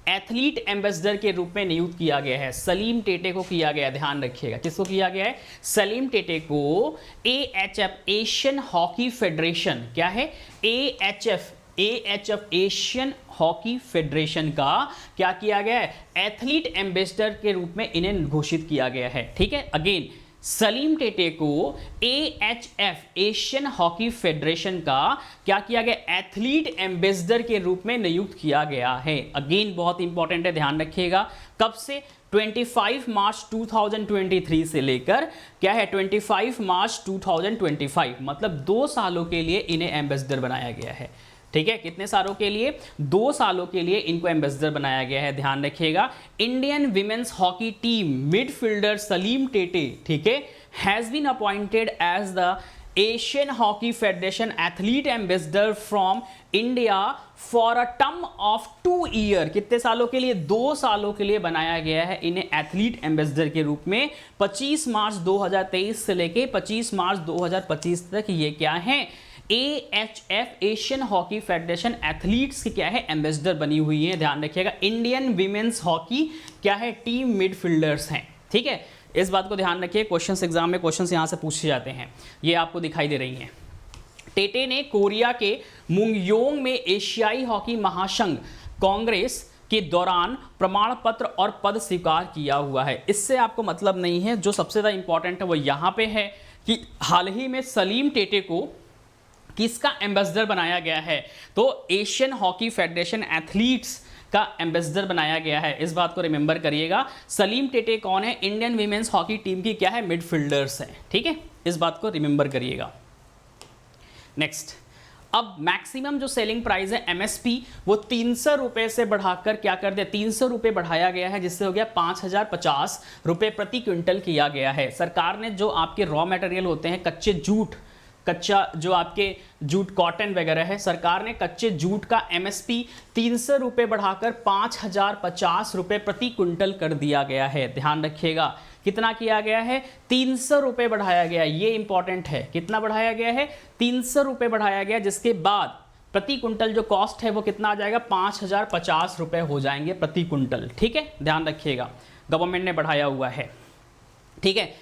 एथलीट एम्बेसडर के रूप में नियुक्त किया गया है। सलीम टेटे को किया गया, ध्यान रखिएगा, किसको किया गया है, सलीम टेटे को AHF एशियन हॉकी फेडरेशन, क्या है, AHF एशियन हॉकी फेडरेशन का क्या किया गया है, एथलीट एम्बेसडर के रूप में इन्हें घोषित किया गया है, ठीक है। अगेन सलीम टेटे को AHF एशियन हॉकी फेडरेशन का क्या किया गया, एथलीट एम्बेसडर के रूप में नियुक्त किया गया है। अगेन बहुत इंपॉर्टेंट है, ध्यान रखिएगा। कब से? 25 मार्च 2023 से लेकर क्या है 25 मार्च 2025, मतलब 2 सालों के लिए इन्हें एम्बेसडर बनाया गया है। ठीक है, कितने सालों के लिए? 2 सालों के लिए इनको एम्बेसडर बनाया गया है, ध्यान रखिएगा। Indian women's hockey team midfielder Salima Tete, ठीक है, has been appointed as the Asian Hockey Federation athlete ambassador from India for a term of 2 year. कितने सालों के लिए? 2 सालों के लिए बनाया गया है इन्हें एथलीट एम्बेसडर के रूप में। 25 मार्च 2023 से लेके 25 मार्च 2025 तक ये क्या है, AHF Asian Hockey federation athletes की क्या है, एम्बेसडर बनी हुई है। ध्यान रखिएगा, इंडियन विमेंस हॉकी क्या है, टीम मिडफील्डर्स हैं। ठीक है, इस बात को ध्यान रखिए, क्वेश्चंस एग्जाम में क्वेश्चंस यहां से पूछे जाते हैं। ये आपको दिखाई दे रही हैं। टेटे ने कोरिया के मुंगयोंग में एशियाई हॉकी महासंघ कांग्रेस के दौरान प्रमाण पत्र और पद स्वीकार किया हुआ है। इससे आपको मतलब नहीं है, जो सबसे ज़्यादा इंपॉर्टेंट है वो यहां पे है कि हाल ही में सलीम टेटे को किसका एम्बेसडर बनाया गया है, तो एशियन हॉकी फेडरेशन एथलीट्स का एम्बेसडर बनाया गया है। इस बात को रिमेंबर करिएगा। सलीम टेटे कौन है? इंडियन वीमेंस हॉकी टीम की क्या है, मिडफील्डर्स है। ठीक है, इस बात को रिमेंबर करिएगा। नेक्स्ट, अब मैक्सिमम जो सेलिंग प्राइस है MSP वो 300 रुपए से बढ़ाकर क्या कर दिया, 300 रुपए बढ़ाया गया है, जिससे हो गया 5050 रुपए प्रति क्विंटल किया गया है। सरकार ने जो आपके रॉ मटेरियल होते हैं, कच्चे जूट, कच्चा जो आपके जूट कॉटन वगैरह है, सरकार ने कच्चे जूट का MSP 300 रुपए बढ़ाकर 5050 रुपए प्रति क्विंटल कर दिया गया है। ध्यान रखिएगा, कितना किया गया है, 300 रुपए बढ़ाया गया। ये इंपॉर्टेंट है, कितना बढ़ाया गया है, 300 रुपए बढ़ाया गया, जिसके बाद प्रति क्विंटल जो कॉस्ट है वो कितना आ जाएगा, 5050 रुपए हो जाएंगे प्रति क्विंटल। ठीक है, ध्यान रखिएगा, गवर्नमेंट ने बढ़ाया हुआ है। ठीक है,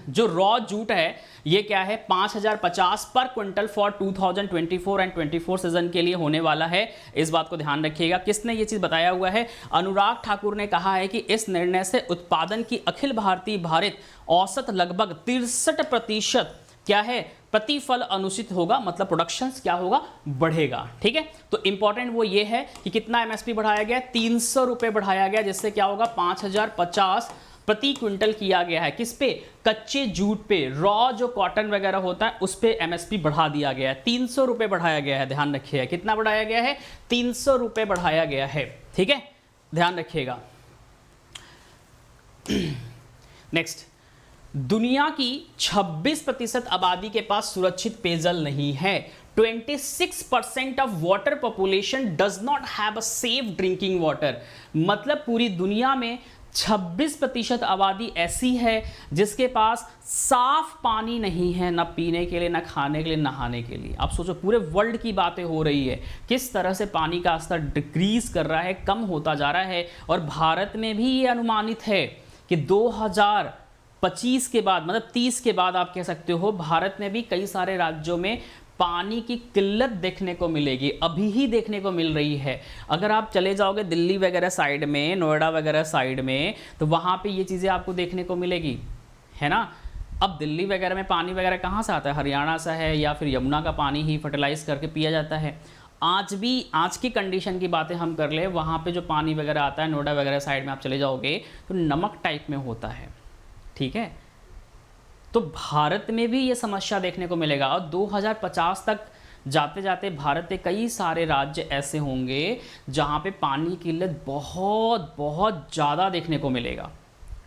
जो रॉ जूट है ये क्या है, 5050 पर क्विंटल फॉर 2024 एंड 24 सीजन के लिए होने वाला है। इस बात को ध्यान रखिएगा। किसने ये चीज बताया हुआ है? अनुराग ठाकुर ने कहा है कि इस निर्णय से उत्पादन की अखिल भारतीय भारित औसत लगभग 63% क्या है, प्रतिफल अनुचित होगा, मतलब प्रोडक्शन क्या होगा, बढ़ेगा। ठीक है, तो इंपॉर्टेंट वो ये है कि कितना MSP बढ़ाया गया, 300 रुपए बढ़ाया गया, जिससे क्या होगा, 5050 प्रति क्विंटल किया गया है। किस पे? कच्चे जूट पे, रॉ जो कॉटन वगैरह होता है उस पे MSP बढ़ा दिया गया है। 300 रुपए बढ़ाया गया है, ध्यान रखिएगा। कितना बढ़ाया गया है? 300 रुपए बढ़ाया गया है। ठीक है, ध्यान रखिएगा। नेक्स्ट, दुनिया की 26% आबादी के पास सुरक्षित पेयजल नहीं है। 26% of water population does not have a safe drinking water, मतलब पूरी दुनिया में 26% आबादी ऐसी है जिसके पास साफ पानी नहीं है, ना पीने के लिए, ना खाने के लिए, नहाने के लिए। आप सोचो, पूरे वर्ल्ड की बातें हो रही है, किस तरह से पानी का स्तर डिक्रीज कर रहा है, कम होता जा रहा है। और भारत में भी ये अनुमानित है कि 2025 के बाद, मतलब 30 के बाद आप कह सकते हो, भारत में भी कई सारे राज्यों में पानी की किल्लत देखने को मिलेगी, अभी ही देखने को मिल रही है। अगर आप चले जाओगे दिल्ली वगैरह साइड में, नोएडा वगैरह साइड में, तो वहाँ पे ये चीज़ें आपको देखने को मिलेगी, है ना। अब दिल्ली वगैरह में पानी वगैरह कहाँ से आता है? हरियाणा से है, या फिर यमुना का पानी ही फर्टिलाइज करके पिया जाता है। आज भी, आज की कंडीशन की बातें हम कर ले, वहाँ पर जो पानी वगैरह आता है, नोएडा वगैरह साइड में आप चले जाओगे तो नमक टाइप में होता है। ठीक है, तो भारत में भी ये समस्या देखने को मिलेगा। और 2050 तक जाते जाते भारत के कई सारे राज्य ऐसे होंगे जहाँ पे पानी की किल्लत बहुत बहुत ज़्यादा देखने को मिलेगा।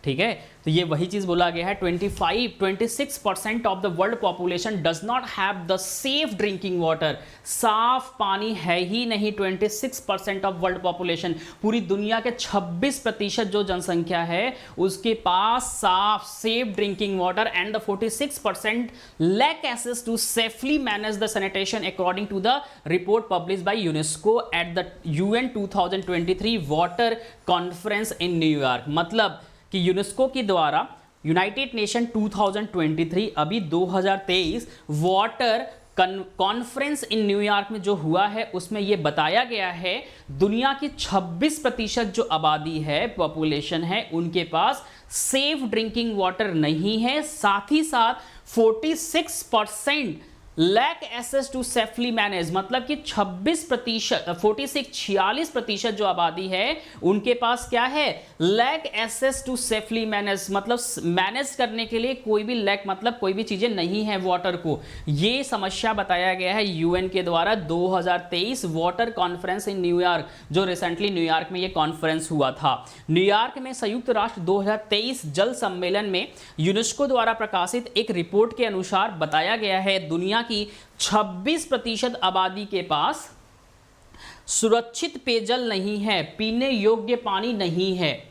ठीक है, तो ये वही चीज़ बोला गया है, 26% of the world population does not have the safe drinking water. साफ पानी है ही नहीं। 26% ऑफ वर्ल्ड पॉपुलेशन, पूरी दुनिया के 26% जो जनसंख्या है उसके पास साफ safe drinking water, and the 46% lack access to safely manage the sanitation according to the report publish by UNESCO at the UN 2023 water conference in New York. मतलब कि यूनेस्को के द्वारा यूनाइटेड नेशन 2023, अभी 2023 वाटर कॉन्फ्रेंस इन न्यूयॉर्क में जो हुआ है उसमें यह बताया गया है दुनिया की 26% जो आबादी है, पॉपुलेशन है, उनके पास सेफ ड्रिंकिंग वाटर नहीं है। साथ ही साथ 46% lack access to safely manage, मतलब कि 46% जो आबादी है उनके पास क्या है, lack access to safely manage, मतलब मैनेज करने के लिए कोई भी लैक, मतलब कोई भी चीजें नहीं है वाटर को। ये समस्या बताया गया है यूएन के द्वारा 2023 वाटर कॉन्फ्रेंस इन न्यूयॉर्क, जो रिसेंटली न्यूयॉर्क में ये कॉन्फ्रेंस हुआ था। न्यूयॉर्क में संयुक्त राष्ट्र 2023 जल सम्मेलन में यूनेस्को द्वारा प्रकाशित एक रिपोर्ट के अनुसार बताया गया है दुनिया की 26% आबादी के पास सुरक्षित पेयजल नहीं है, पीने योग्य पानी नहीं है।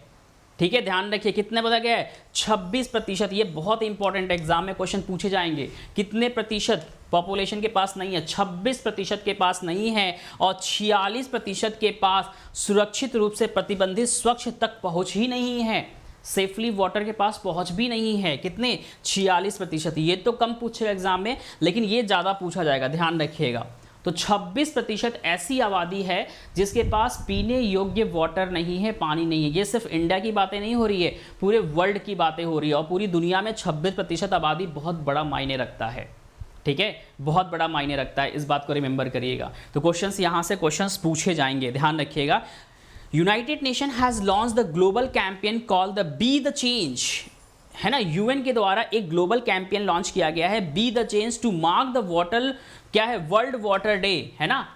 ठीक है, ध्यान रखिए कितने बताया गया है, 26%। ये बहुत इंपॉर्टेंट एग्जाम में क्वेश्चन पूछे जाएंगे, कितने प्रतिशत पॉपुलेशन के पास नहीं है, 26% के पास नहीं है, और 46% के पास सुरक्षित रूप से प्रतिबंधित स्वच्छ तक पहुंच ही नहीं है, सेफली वाटर के पास पहुंच भी नहीं है। कितने, 46%। ये तो कम पूछेगा एग्जाम में, लेकिन ये ज़्यादा पूछा जाएगा, ध्यान रखिएगा। तो 26% ऐसी आबादी है जिसके पास पीने योग्य वाटर नहीं है, पानी नहीं है। ये सिर्फ इंडिया की बातें नहीं हो रही है, पूरे वर्ल्ड की बातें हो रही है, और पूरी दुनिया में 26% आबादी बहुत बड़ा मायने रखता है। ठीक है, बहुत बड़ा मायने रखता है, इस बात को रिमेंबर करिएगा। तो क्वेश्चंस यहाँ से क्वेश्चंस पूछे जाएंगे, ध्यान रखिएगा। United nation has launch the global campaign call the B the change, है ना, यूएन के द्वारा एक ग्लोबल कैंपेन लॉन्च किया गया है, be the change, to mark the water, क्या है, वर्ल्ड वाटर डे, है ना,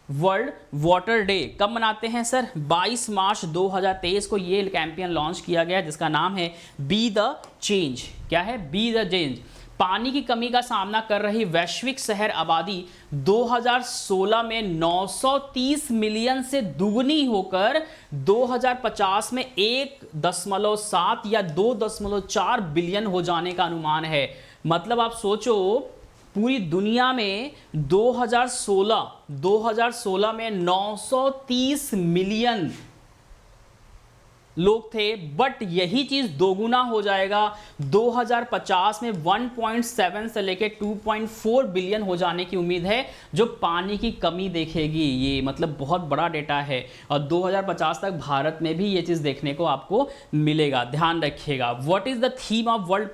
वर्ल्ड वाटर डे। कब मनाते हैं सर, 22 मार्च 2023 को ये कैंपेन लॉन्च किया गया, जिसका नाम है बी द चेंज। क्या है, बी द चेंज। पानी की कमी का सामना कर रही वैश्विक शहर आबादी 2016 में 930 मिलियन से दुगनी होकर 2050 में 1.7 या 2.4 बिलियन हो जाने का अनुमान है। मतलब आप सोचो, पूरी दुनिया में 2016 में 930 मिलियन लोग थे, बट यही चीज दोगुना हो जाएगा 2050 में 1.7 से लेके 2.4 बिलियन हो जाने की उम्मीद है, जो पानी की कमी देखेगी। ये मतलब बहुत बड़ा डेटा है, और 2050 तक भारत में भी ये चीज देखने को आपको मिलेगा, ध्यान रखिएगा। What is the theme of world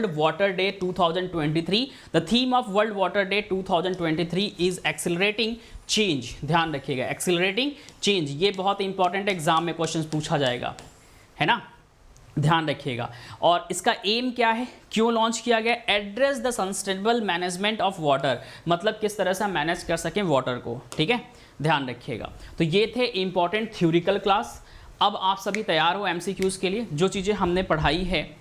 water day 2023? The theme of world water day 2023 is accelerating change, ध्यान रखिएगा, एक्सेलरेटिंग चेंज। ये बहुत इंपॉर्टेंट एग्जाम में क्वेश्चन पूछा जाएगा, है ना, ध्यान रखिएगा। और इसका एम क्या है, क्यों लॉन्च किया गया, address the sustainable management of water, मतलब किस तरह से मैनेज कर सकें वाटर को। ठीक है, ध्यान रखिएगा। तो ये थे इंपॉर्टेंट थ्योरिकल क्लास। अब आप सभी तैयार हो एमसीक्यूज के लिए। जो चीज़ें हमने पढ़ाई है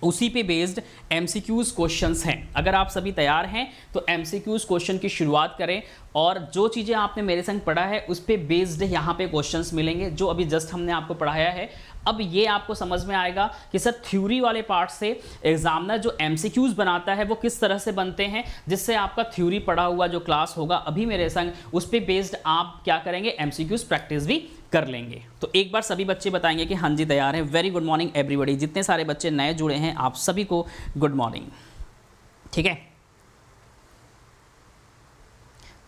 उसी पे बेस्ड एमसीक्यूज क्वेश्चंस हैं। अगर आप सभी तैयार हैं तो एमसीक्यूज क्वेश्चन की शुरुआत करें, और जो चीज़ें आपने मेरे संग पढ़ा है उस पे बेस्ड यहाँ पे क्वेश्चंस मिलेंगे, जो अभी जस्ट हमने आपको पढ़ाया है। अब ये आपको समझ में आएगा कि सर थ्योरी वाले पार्ट से एग्जामिनर जो एमसीक्यूज बनाता है वो किस तरह से बनते हैं, जिससे आपका थ्योरी पढ़ा हुआ जो क्लास होगा अभी मेरे संग, उस पे बेस्ड आप क्या करेंगे, एमसीक्यूज प्रैक्टिस भी कर लेंगे। तो एक बार सभी बच्चे बताएंगे कि हाँ जी तैयार हैं। वेरी गुड मॉर्निंग एवरीबॉडी, जितने सारे बच्चे नए जुड़े हैं आप सभी को गुड मॉर्निंग। ठीक है,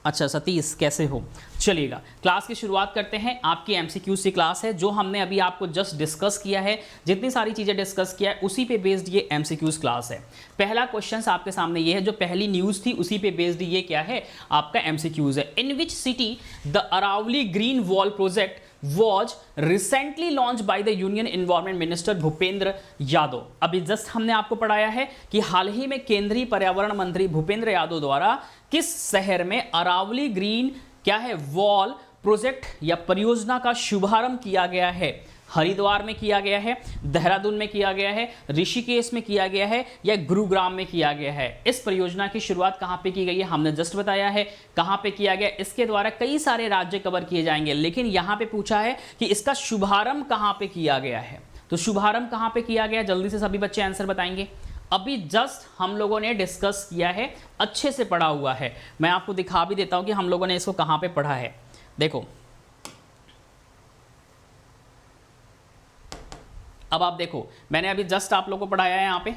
अच्छा सतीश कैसे हो, चलिएगा क्लास की शुरुआत करते हैं। आपकी एमसीक्यू सी क्लास है, जो हमने अभी आपको जस्ट डिस्कस किया है, जितनी सारी चीज़ें डिस्कस किया है उसी पे बेस्ड ये एमसीक्यूज क्लास है। पहला क्वेश्चन आपके सामने ये है, जो पहली न्यूज़ थी उसी पे बेस्ड ये क्या है, आपका एमसीक्यूज है। In which city the Aravalli green wall project was recently launched by the union environment minister Bhupender Yadav. अभी जस्ट हमने आपको पढ़ाया है कि हाल ही में केंद्रीय पर्यावरण मंत्री भूपेंद्र यादव द्वारा किस शहर में अरावली ग्रीन क्या है वॉल प्रोजेक्ट या परियोजना का शुभारंभ किया गया है। हरिद्वार में किया गया है, देहरादून में किया गया है, ऋषिकेश में किया गया है, या गुरुग्राम में किया गया है। इस परियोजना की शुरुआत कहाँ पे की गई है, हमने जस्ट बताया है कहाँ पे किया गया। इसके द्वारा कई सारे राज्य कवर किए जाएंगे, लेकिन यहाँ पे पूछा है कि इसका शुभारंभ कहाँ पे किया गया है। तो शुभारंभ कहाँ पे किया गया, जल्दी से सभी बच्चे आंसर बताएंगे। अभी जस्ट हम लोगों ने डिस्कस किया है, अच्छे से पढ़ा हुआ है। मैं आपको दिखा भी देता हूँ कि हम लोगों ने इसको कहाँ पे पढ़ा है। देखो अब आप देखो, मैंने अभी जस्ट आप लोगों को पढ़ाया है यहाँ पे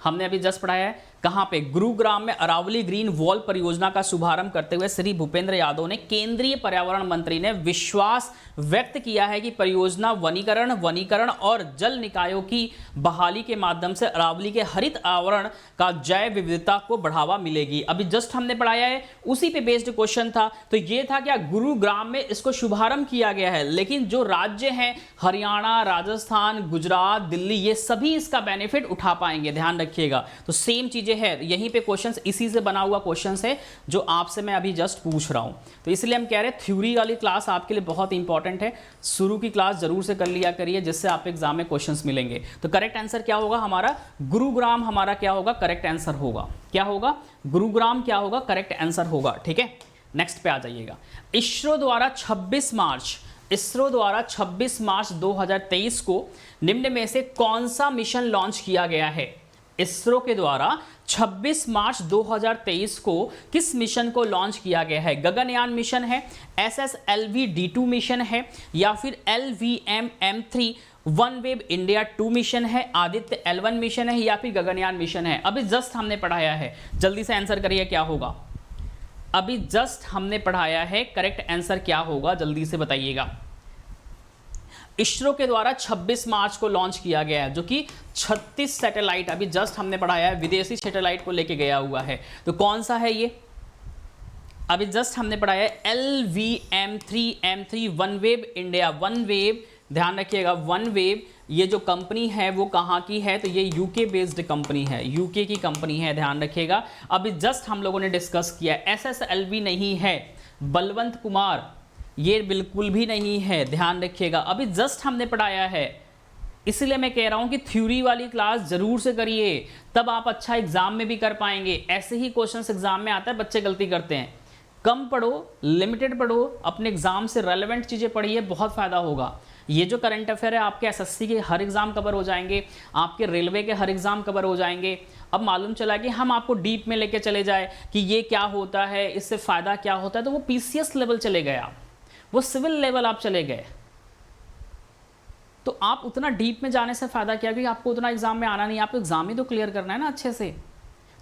हमने अभी जस्ट पढ़ाया है कहां पे, गुरुग्राम में अरावली ग्रीन वॉल परियोजना का शुभारंभ करते हुए श्री भूपेंद्र यादव ने केंद्रीय पर्यावरण मंत्री ने विश्वास व्यक्त किया है कि परियोजना वनीकरण और जल निकायों की बहाली के माध्यम से अरावली के हरित आवरण का जैव विविधता को बढ़ावा मिलेगी। अभी जस्ट हमने पढ़ाया है, उसी पे बेस्ड क्वेश्चन था। तो ये था क्या, गुरुग्राम में इसको शुभारंभ किया गया है, लेकिन जो राज्य हैं हरियाणा, राजस्थान, गुजरात, दिल्ली, ये सभी इसका बेनिफिट उठा पाएंगे, ध्यान रखिएगा। तो सेम चीजें है यहीं पे, क्वेश्चंस इसी से बना हुआ क्वेश्चंस है जो आपसे मैं अभी जस्ट पूछ रहा हूं। तो इसलिए हम कह रहे हैं थ्योरी वाली क्लास आपके लिए बहुत इंपॉर्टेंट है, शुरू की क्लास जरूर से कर लिया करिए, जिससे आप एग्जाम में क्वेश्चंस मिलेंगे। तो करेक्ट आंसर क्या होगा हमारा, गुरुग्राम हमारा क्या होगा, करेक्ट आंसर होगा। क्या होगा, गुरुग्राम क्या होगा, करेक्ट आंसर होगा। ठीक है, नेक्स्ट पे आ जाइएगा। इसरो द्वारा 26 मार्च 2023 को निम्न में से कौन सा मिशन लॉन्च किया गया है। इसरो के द्वारा 26 मार्च 2023 को किस मिशन को लॉन्च किया गया है। गगनयान मिशन है, SSLV-D2 मिशन है, या फिर LVM-M3 OneWeb India 2 मिशन है, आदित्य L1 मिशन है, या फिर गगनयान मिशन है। अभी जस्ट हमने पढ़ाया है, जल्दी से आंसर करिए क्या होगा। अभी जस्ट हमने पढ़ाया है, करेक्ट आंसर क्या होगा जल्दी से बताइएगा। इसरो के द्वारा 26 मार्च को लॉन्च किया गया है, जो कि 36 सैटेलाइट, अभी जस्ट हमने पढ़ाया है, विदेशी सैटेलाइट को लेके गया हुआ है। तो कौन सा है ये, अभी जस्ट हमने पढ़ाया है LVM-3 OneWeb इंडिया। OneWeb ध्यान रखिएगा, OneWeb ये जो कंपनी है वो कहाँ की है, तो ये यूके बेस्ड कंपनी है, यूके की कंपनी है, ध्यान रखिएगा। अभी जस्ट हम लोगों ने डिस्कस किया, SSLV नहीं है, बलवंत कुमार ये बिल्कुल भी नहीं है, ध्यान रखिएगा। अभी जस्ट हमने पढ़ाया है, इसलिए मैं कह रहा हूं कि थ्योरी वाली क्लास जरूर से करिए, तब आप अच्छा एग्जाम में भी कर पाएंगे। ऐसे ही क्वेश्चंस एग्जाम में आता है, बच्चे गलती करते हैं। कम पढ़ो, लिमिटेड पढ़ो, अपने एग्जाम से रेलेवेंट चीजें पढ़िए, बहुत फायदा होगा। ये जो करंट अफेयर है आपके SSC के हर एग्जाम कवर हो जाएंगे, आपके रेलवे के हर एग्जाम कवर हो जाएंगे। अब मालूम चला कि हम आपको डीप में लेके चले जाए कि ये क्या होता है, इससे फायदा क्या होता है, तो वो PCS लेवल चले गए, आप वो सिविल लेवल आप चले गए। तो आप उतना डीप में जाने से फायदा क्या, क्योंकि आपको उतना एग्जाम में आना नहीं, आपको एग्जाम ही तो क्लियर करना है ना अच्छे से।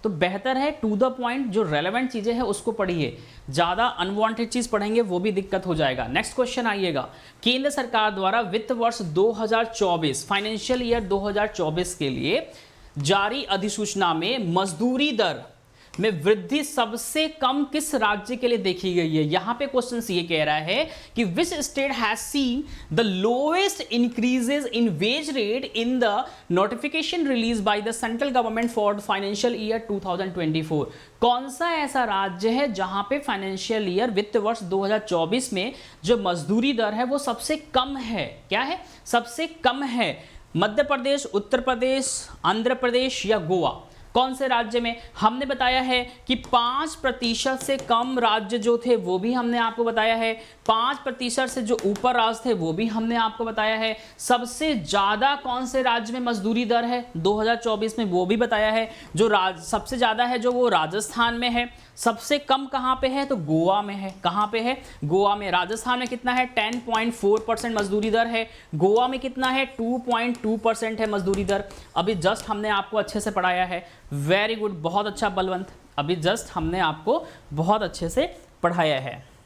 तो बेहतर है टू द पॉइंट, जो रेलेवेंट चीजें हैं उसको पढ़िए, ज्यादा अनवांटेड चीज पढ़ेंगे वो भी दिक्कत हो जाएगा। नेक्स्ट क्वेश्चन आइएगा। केंद्र सरकार द्वारा वित्त वर्ष 2024 फाइनेंशियल ईयर 2024 के लिए जारी अधिसूचना में मजदूरी दर में वृद्धि सबसे कम किस राज्य के लिए देखी गई है। यहां पे क्वेश्चन ये कह रहा है कि which state has seen the lowest increases in wage rate in the notification release by the central government for financial year 2024। कौन सा ऐसा राज्य है जहां पे फाइनेंशियल ईयर वित्त वर्ष 2024 में जो मजदूरी दर है वो सबसे कम है। क्या है, सबसे कम है। मध्य प्रदेश, उत्तर प्रदेश, आंध्र प्रदेश या गोवा, कौन से राज्य में। हमने बताया है कि 5% से कम राज्य जो थे वो भी हमने आपको बताया है, 5% से जो ऊपर राज्य थे वो भी हमने आपको बताया है। सबसे ज्यादा कौन से राज्य में मजदूरी दर है 2024 में वो भी बताया है। जो सबसे ज्यादा है जो वो राजस्थान में है, सबसे कम कहां पे है तो गोवा में है। कहां पे है, गोवा में। राजस्थान में कितना है 10.4% मजदूरी दर है, गोवा में कितना है 2.2% है मजदूरी दर। अभी जस्ट हमने आपको अच्छे से पढ़ाया है, वेरी गुड, बहुत अच्छा बलवंत, अभी जस्ट हमने आपको बहुत अच्छे से पढ़ाया है।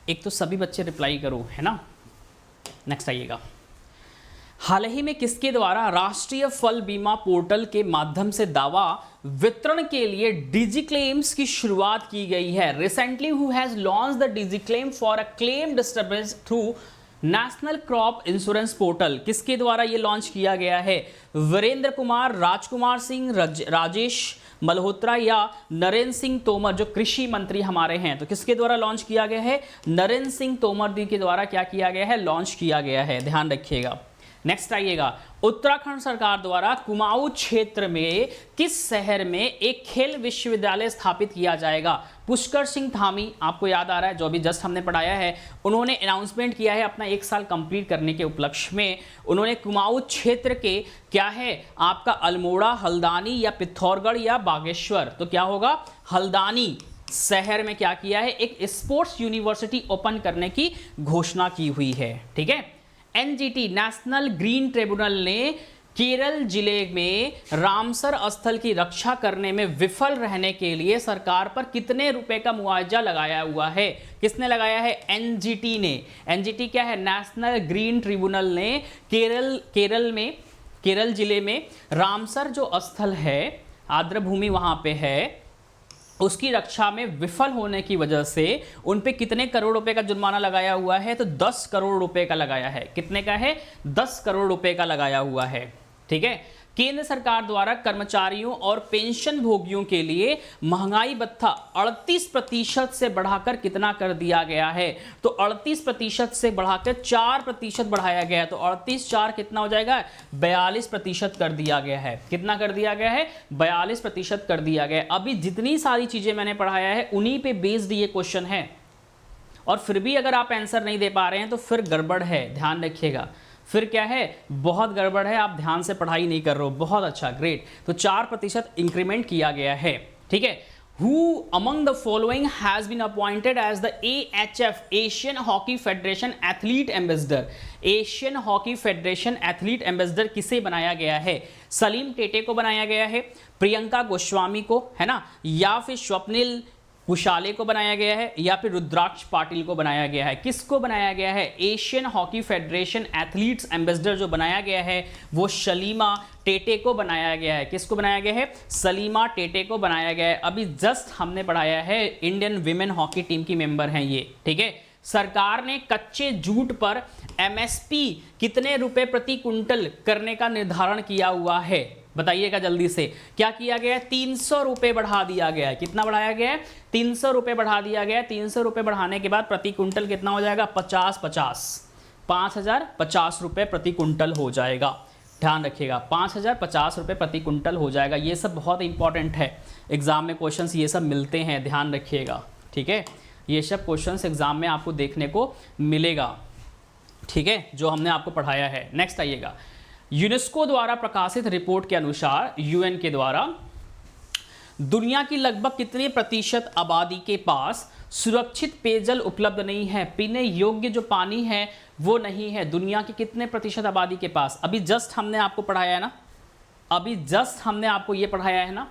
एक तो सभी बच्चे रिप्लाई करो, है ना। नेक्स्ट आइएगा। हाल ही में किसके द्वारा राष्ट्रीय फल बीमा पोर्टल के माध्यम से दावा वितरण के लिए डिजिक्लेम्स की शुरुआत की गई है। Recently who has launched the DigiClaim for a claim disturbance through national crop insurance portal. किसके द्वारा ये लॉन्च किया गया है। वीरेंद्र कुमार, राजकुमार सिंह, राजेश मल्होत्रा या नरेंद्र सिंह तोमर जो कृषि मंत्री हमारे हैं। तो किसके द्वारा लॉन्च किया गया है, नरेंद्र सिंह तोमर जी के द्वारा क्या किया गया है, लॉन्च किया गया है, ध्यान रखिएगा। नेक्स्ट आइएगा। उत्तराखंड सरकार द्वारा कुमाऊं क्षेत्र में किस शहर में एक खेल विश्वविद्यालय स्थापित किया जाएगा। पुष्कर सिंह धामी, आपको याद आ रहा है जो अभी जस्ट हमने पढ़ाया है, उन्होंने अनाउंसमेंट किया है अपना 1 साल कंप्लीट करने के उपलक्ष्य में। उन्होंने कुमाऊं क्षेत्र के क्या है आपका अल्मोड़ा, हल्द्वानी या पिथौरागढ़ या बागेश्वर, तो क्या होगा हल्द्वानी शहर में क्या किया है, एक स्पोर्ट्स यूनिवर्सिटी ओपन करने की घोषणा की हुई है। ठीक है, एनजीटी नेशनल ग्रीन ट्रिब्यूनल ने केरल जिले में रामसर स्थल की रक्षा करने में विफल रहने के लिए सरकार पर कितने रुपए का मुआवजा लगाया हुआ है? किसने लगाया है? एनजीटी ने। एनजीटी क्या है? नेशनल ग्रीन ट्रिब्यूनल ने केरल जिले में रामसर जो स्थल है, आर्द्र भूमि वहां पे है, उसकी रक्षा में विफल होने की वजह से उन पे कितने करोड़ रुपए का जुर्माना लगाया हुआ है? तो 10 करोड़ रुपए का लगाया है। कितने का है? 10 करोड़ रुपए का लगाया हुआ है। ठीक है, केंद्र सरकार द्वारा कर्मचारियों और पेंशन भोगियों के लिए महंगाई भत्ता 38% से बढ़ाकर कितना कर दिया गया है? तो 38% से बढ़ाकर 4% बढ़ाया गया है। तो 38 4 कितना हो जाएगा? 42% कर दिया गया है। कितना कर दिया गया है? 42% कर दिया गया है। अभी जितनी सारी चीजें मैंने पढ़ाया है उन्हीं पे बेस्ड ये क्वेश्चन है, और फिर भी अगर आप आंसर नहीं दे पा रहे हैं तो फिर गड़बड़ है, ध्यान रखिएगा। फिर क्या है? बहुत गड़बड़ है, आप ध्यान से पढ़ाई नहीं कर रहे हो। बहुत अच्छा, ग्रेट। तो 4% इंक्रीमेंट किया गया है। ठीक है, who among the following has been appointed as the AHF Asian Hockey Federation athlete ambassador? Asian Hockey Federation athlete ambassador किसे बनाया गया है? सलीम टेटे को बनाया गया है, प्रियंका गोस्वामी को, है ना, या फिर स्वप्निल कुशाले को बनाया गया है, या फिर रुद्राक्ष पाटिल को बनाया गया है? किसको बनाया गया है? Asian Hockey federation athletes ambassador जो बनाया गया है वो सलीमा टेटे को बनाया गया है। किसको बनाया गया है? सलीमा टेटे को बनाया गया है। अभी जस्ट हमने पढ़ाया है, इंडियन विमेन हॉकी टीम की मेंबर हैं ये। ठीक है, सरकार ने कच्चे जूट पर MSP कितने रुपए प्रति कुंटल करने का निर्धारण किया हुआ है? बताइएगा जल्दी से। क्या किया गया है? 300 रुपए बढ़ा दिया गया है। कितना बढ़ाया गया है? 300 रुपए बढ़ा दिया गया है। 300 रुपए बढ़ाने के बाद प्रति कुंटल कितना हो जाएगा? 5050 रुपए प्रति कुंटल हो जाएगा। ध्यान रखिएगा, 5050 रुपए प्रति कुंटल हो जाएगा। ये सब बहुत इंपॉर्टेंट है, एग्जाम में क्वेश्चंस ये सब मिलते हैं, ध्यान रखिएगा। ठीक है, ये सब क्वेश्चंस एग्जाम में आपको देखने को मिलेगा। ठीक है, जो हमने आपको पढ़ाया है। नेक्स्ट आइएगा, यूनेस्को द्वारा प्रकाशित रिपोर्ट के अनुसार UN के द्वारा दुनिया की लगभग कितने प्रतिशत आबादी के पास सुरक्षित पेयजल उपलब्ध नहीं है? पीने योग्य जो पानी है वो नहीं है। दुनिया की कितने प्रतिशत आबादी के पास? अभी जस्ट हमने आपको पढ़ाया है ना, अभी जस्ट हमने आपको ये पढ़ाया है ना,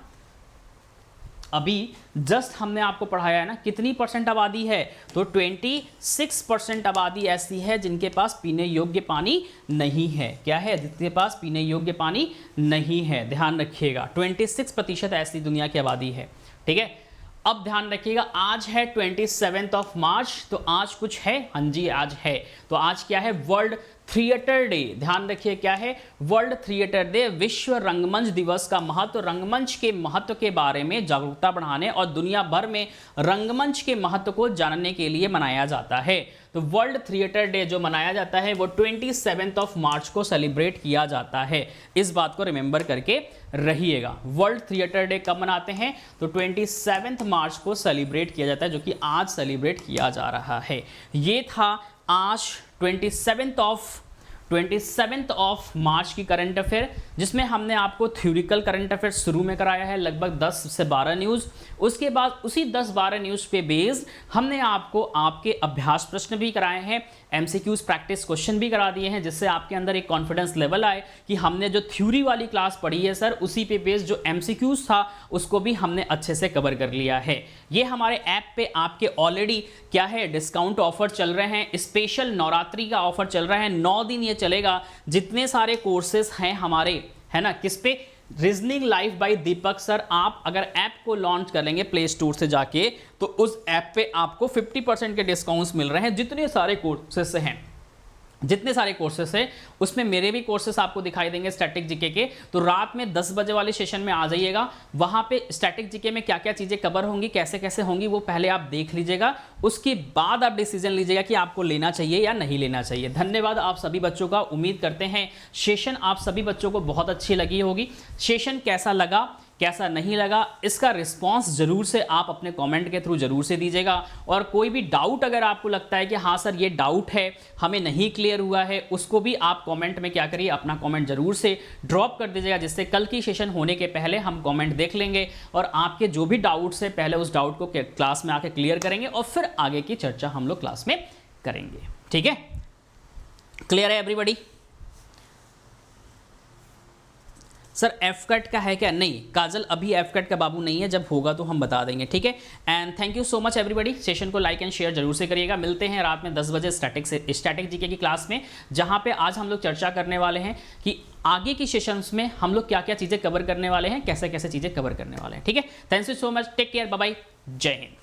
अभी जस्ट हमने आपको पढ़ाया है ना, कितनी परसेंट आबादी है? तो 26% आबादी ऐसी है जिनके पास पीने योग्य पानी नहीं है। क्या है? जिनके पास पीने योग्य पानी नहीं है, ध्यान रखिएगा। 26% ऐसी दुनिया की आबादी है। ठीक है, अब ध्यान रखिएगा, आज है 27 मार्च, तो आज कुछ है? हाँ जी, आज है। तो आज क्या है? World theatre day. ध्यान रखिए, क्या है? वर्ल्ड थिएटर डे, विश्व रंगमंच दिवस का महत्व, रंगमंच के महत्व के बारे में जागरूकता बढ़ाने और दुनिया भर में रंगमंच के महत्व को जानने के लिए मनाया जाता है। तो वर्ल्ड थिएटर डे जो मनाया जाता है वो 27 मार्च को सेलिब्रेट किया जाता है। इस बात को रिमेंबर करके रहिएगा। वर्ल्ड थिएटर डे कब मनाते हैं? तो 27 मार्च को सेलिब्रेट किया जाता है, जो कि आज सेलिब्रेट किया जा रहा है। ये था आज 27 मार्च की करंट अफेयर, जिसमें हमने आपको थ्योरिकल करंट अफेयर शुरू में कराया है, लगभग 10 से 12 न्यूज़। उसके बाद उसी 10-12 न्यूज़ पे बेस्ड हमने आपको आपके अभ्यास प्रश्न भी कराए हैं, MCQs प्रैक्टिस क्वेश्चन भी करा दिए हैं, जिससे आपके अंदर एक कॉन्फिडेंस लेवल आए कि हमने जो थ्योरी वाली क्लास पढ़ी है सर, उसी पे बेस्ड जो MCQs था उसको भी हमने अच्छे से कवर कर लिया है। ये हमारे ऐप पे आपके ऑलरेडी क्या है? डिस्काउंट ऑफर चल रहे हैं, स्पेशल नवरात्रि का ऑफर चल रहा है, 9 दिन ये चलेगा। जितने सारे कोर्सेज हैं हमारे, है ना, किस पे? Reasoning life by Deepak sir. आप अगर ऐप को लॉन्च कर लेंगे प्ले स्टोर से जाके, तो उस ऐप पे आपको 50% के डिस्काउंट्स मिल रहे हैं। जितने सारे कोर्सेस हैं, जितने सारे कोर्सेस हैं, उसमें मेरे भी कोर्सेस आपको दिखाई देंगे स्टैटिक जीके के। तो रात में 10 बजे वाले सेशन में आ जाइएगा, वहाँ पे स्टैटिक जीके में क्या क्या चीज़ें कवर होंगी, कैसे कैसे होंगी, वो पहले आप देख लीजिएगा। उसके बाद आप डिसीजन लीजिएगा कि आपको लेना चाहिए या नहीं लेना चाहिए। धन्यवाद आप सभी बच्चों का। उम्मीद करते हैं सेशन आप सभी बच्चों को बहुत अच्छी लगी होगी। सेशन कैसा लगा कैसा नहीं लगा, इसका रिस्पांस जरूर से आप अपने कमेंट के थ्रू जरूर से दीजिएगा। और कोई भी डाउट अगर आपको लगता है कि हाँ सर ये डाउट है, हमें नहीं क्लियर हुआ है, उसको भी आप कमेंट में क्या करिए, अपना कमेंट जरूर से ड्रॉप कर दीजिएगा, जिससे कल की सेशन होने के पहले हम कमेंट देख लेंगे और आपके जो भी डाउट्स है पहले उस डाउट को क्लास में आके क्लियर करेंगे और फिर आगे की चर्चा हम लोग क्लास में करेंगे। ठीक है, क्लियर है एवरीबॉडी? सर एफ कट का है क्या? नहीं काजल, अभी एफ कट का बाबू नहीं है, जब होगा तो हम बता देंगे। ठीक है, and thank you so much everybody. Session को लाइक एंड शेयर जरूर से करिएगा। मिलते हैं रात में 10 बजे स्टैटिक जीके की क्लास में, जहां पे आज हम लोग चर्चा करने वाले हैं कि आगे की सेशंस में हम लोग क्या क्या चीज़ें कवर करने वाले हैं, कैसे कैसे चीज़ें कवर करने वाले हैं। ठीक है, thank you so much, take care, bye bye, जय हिंद।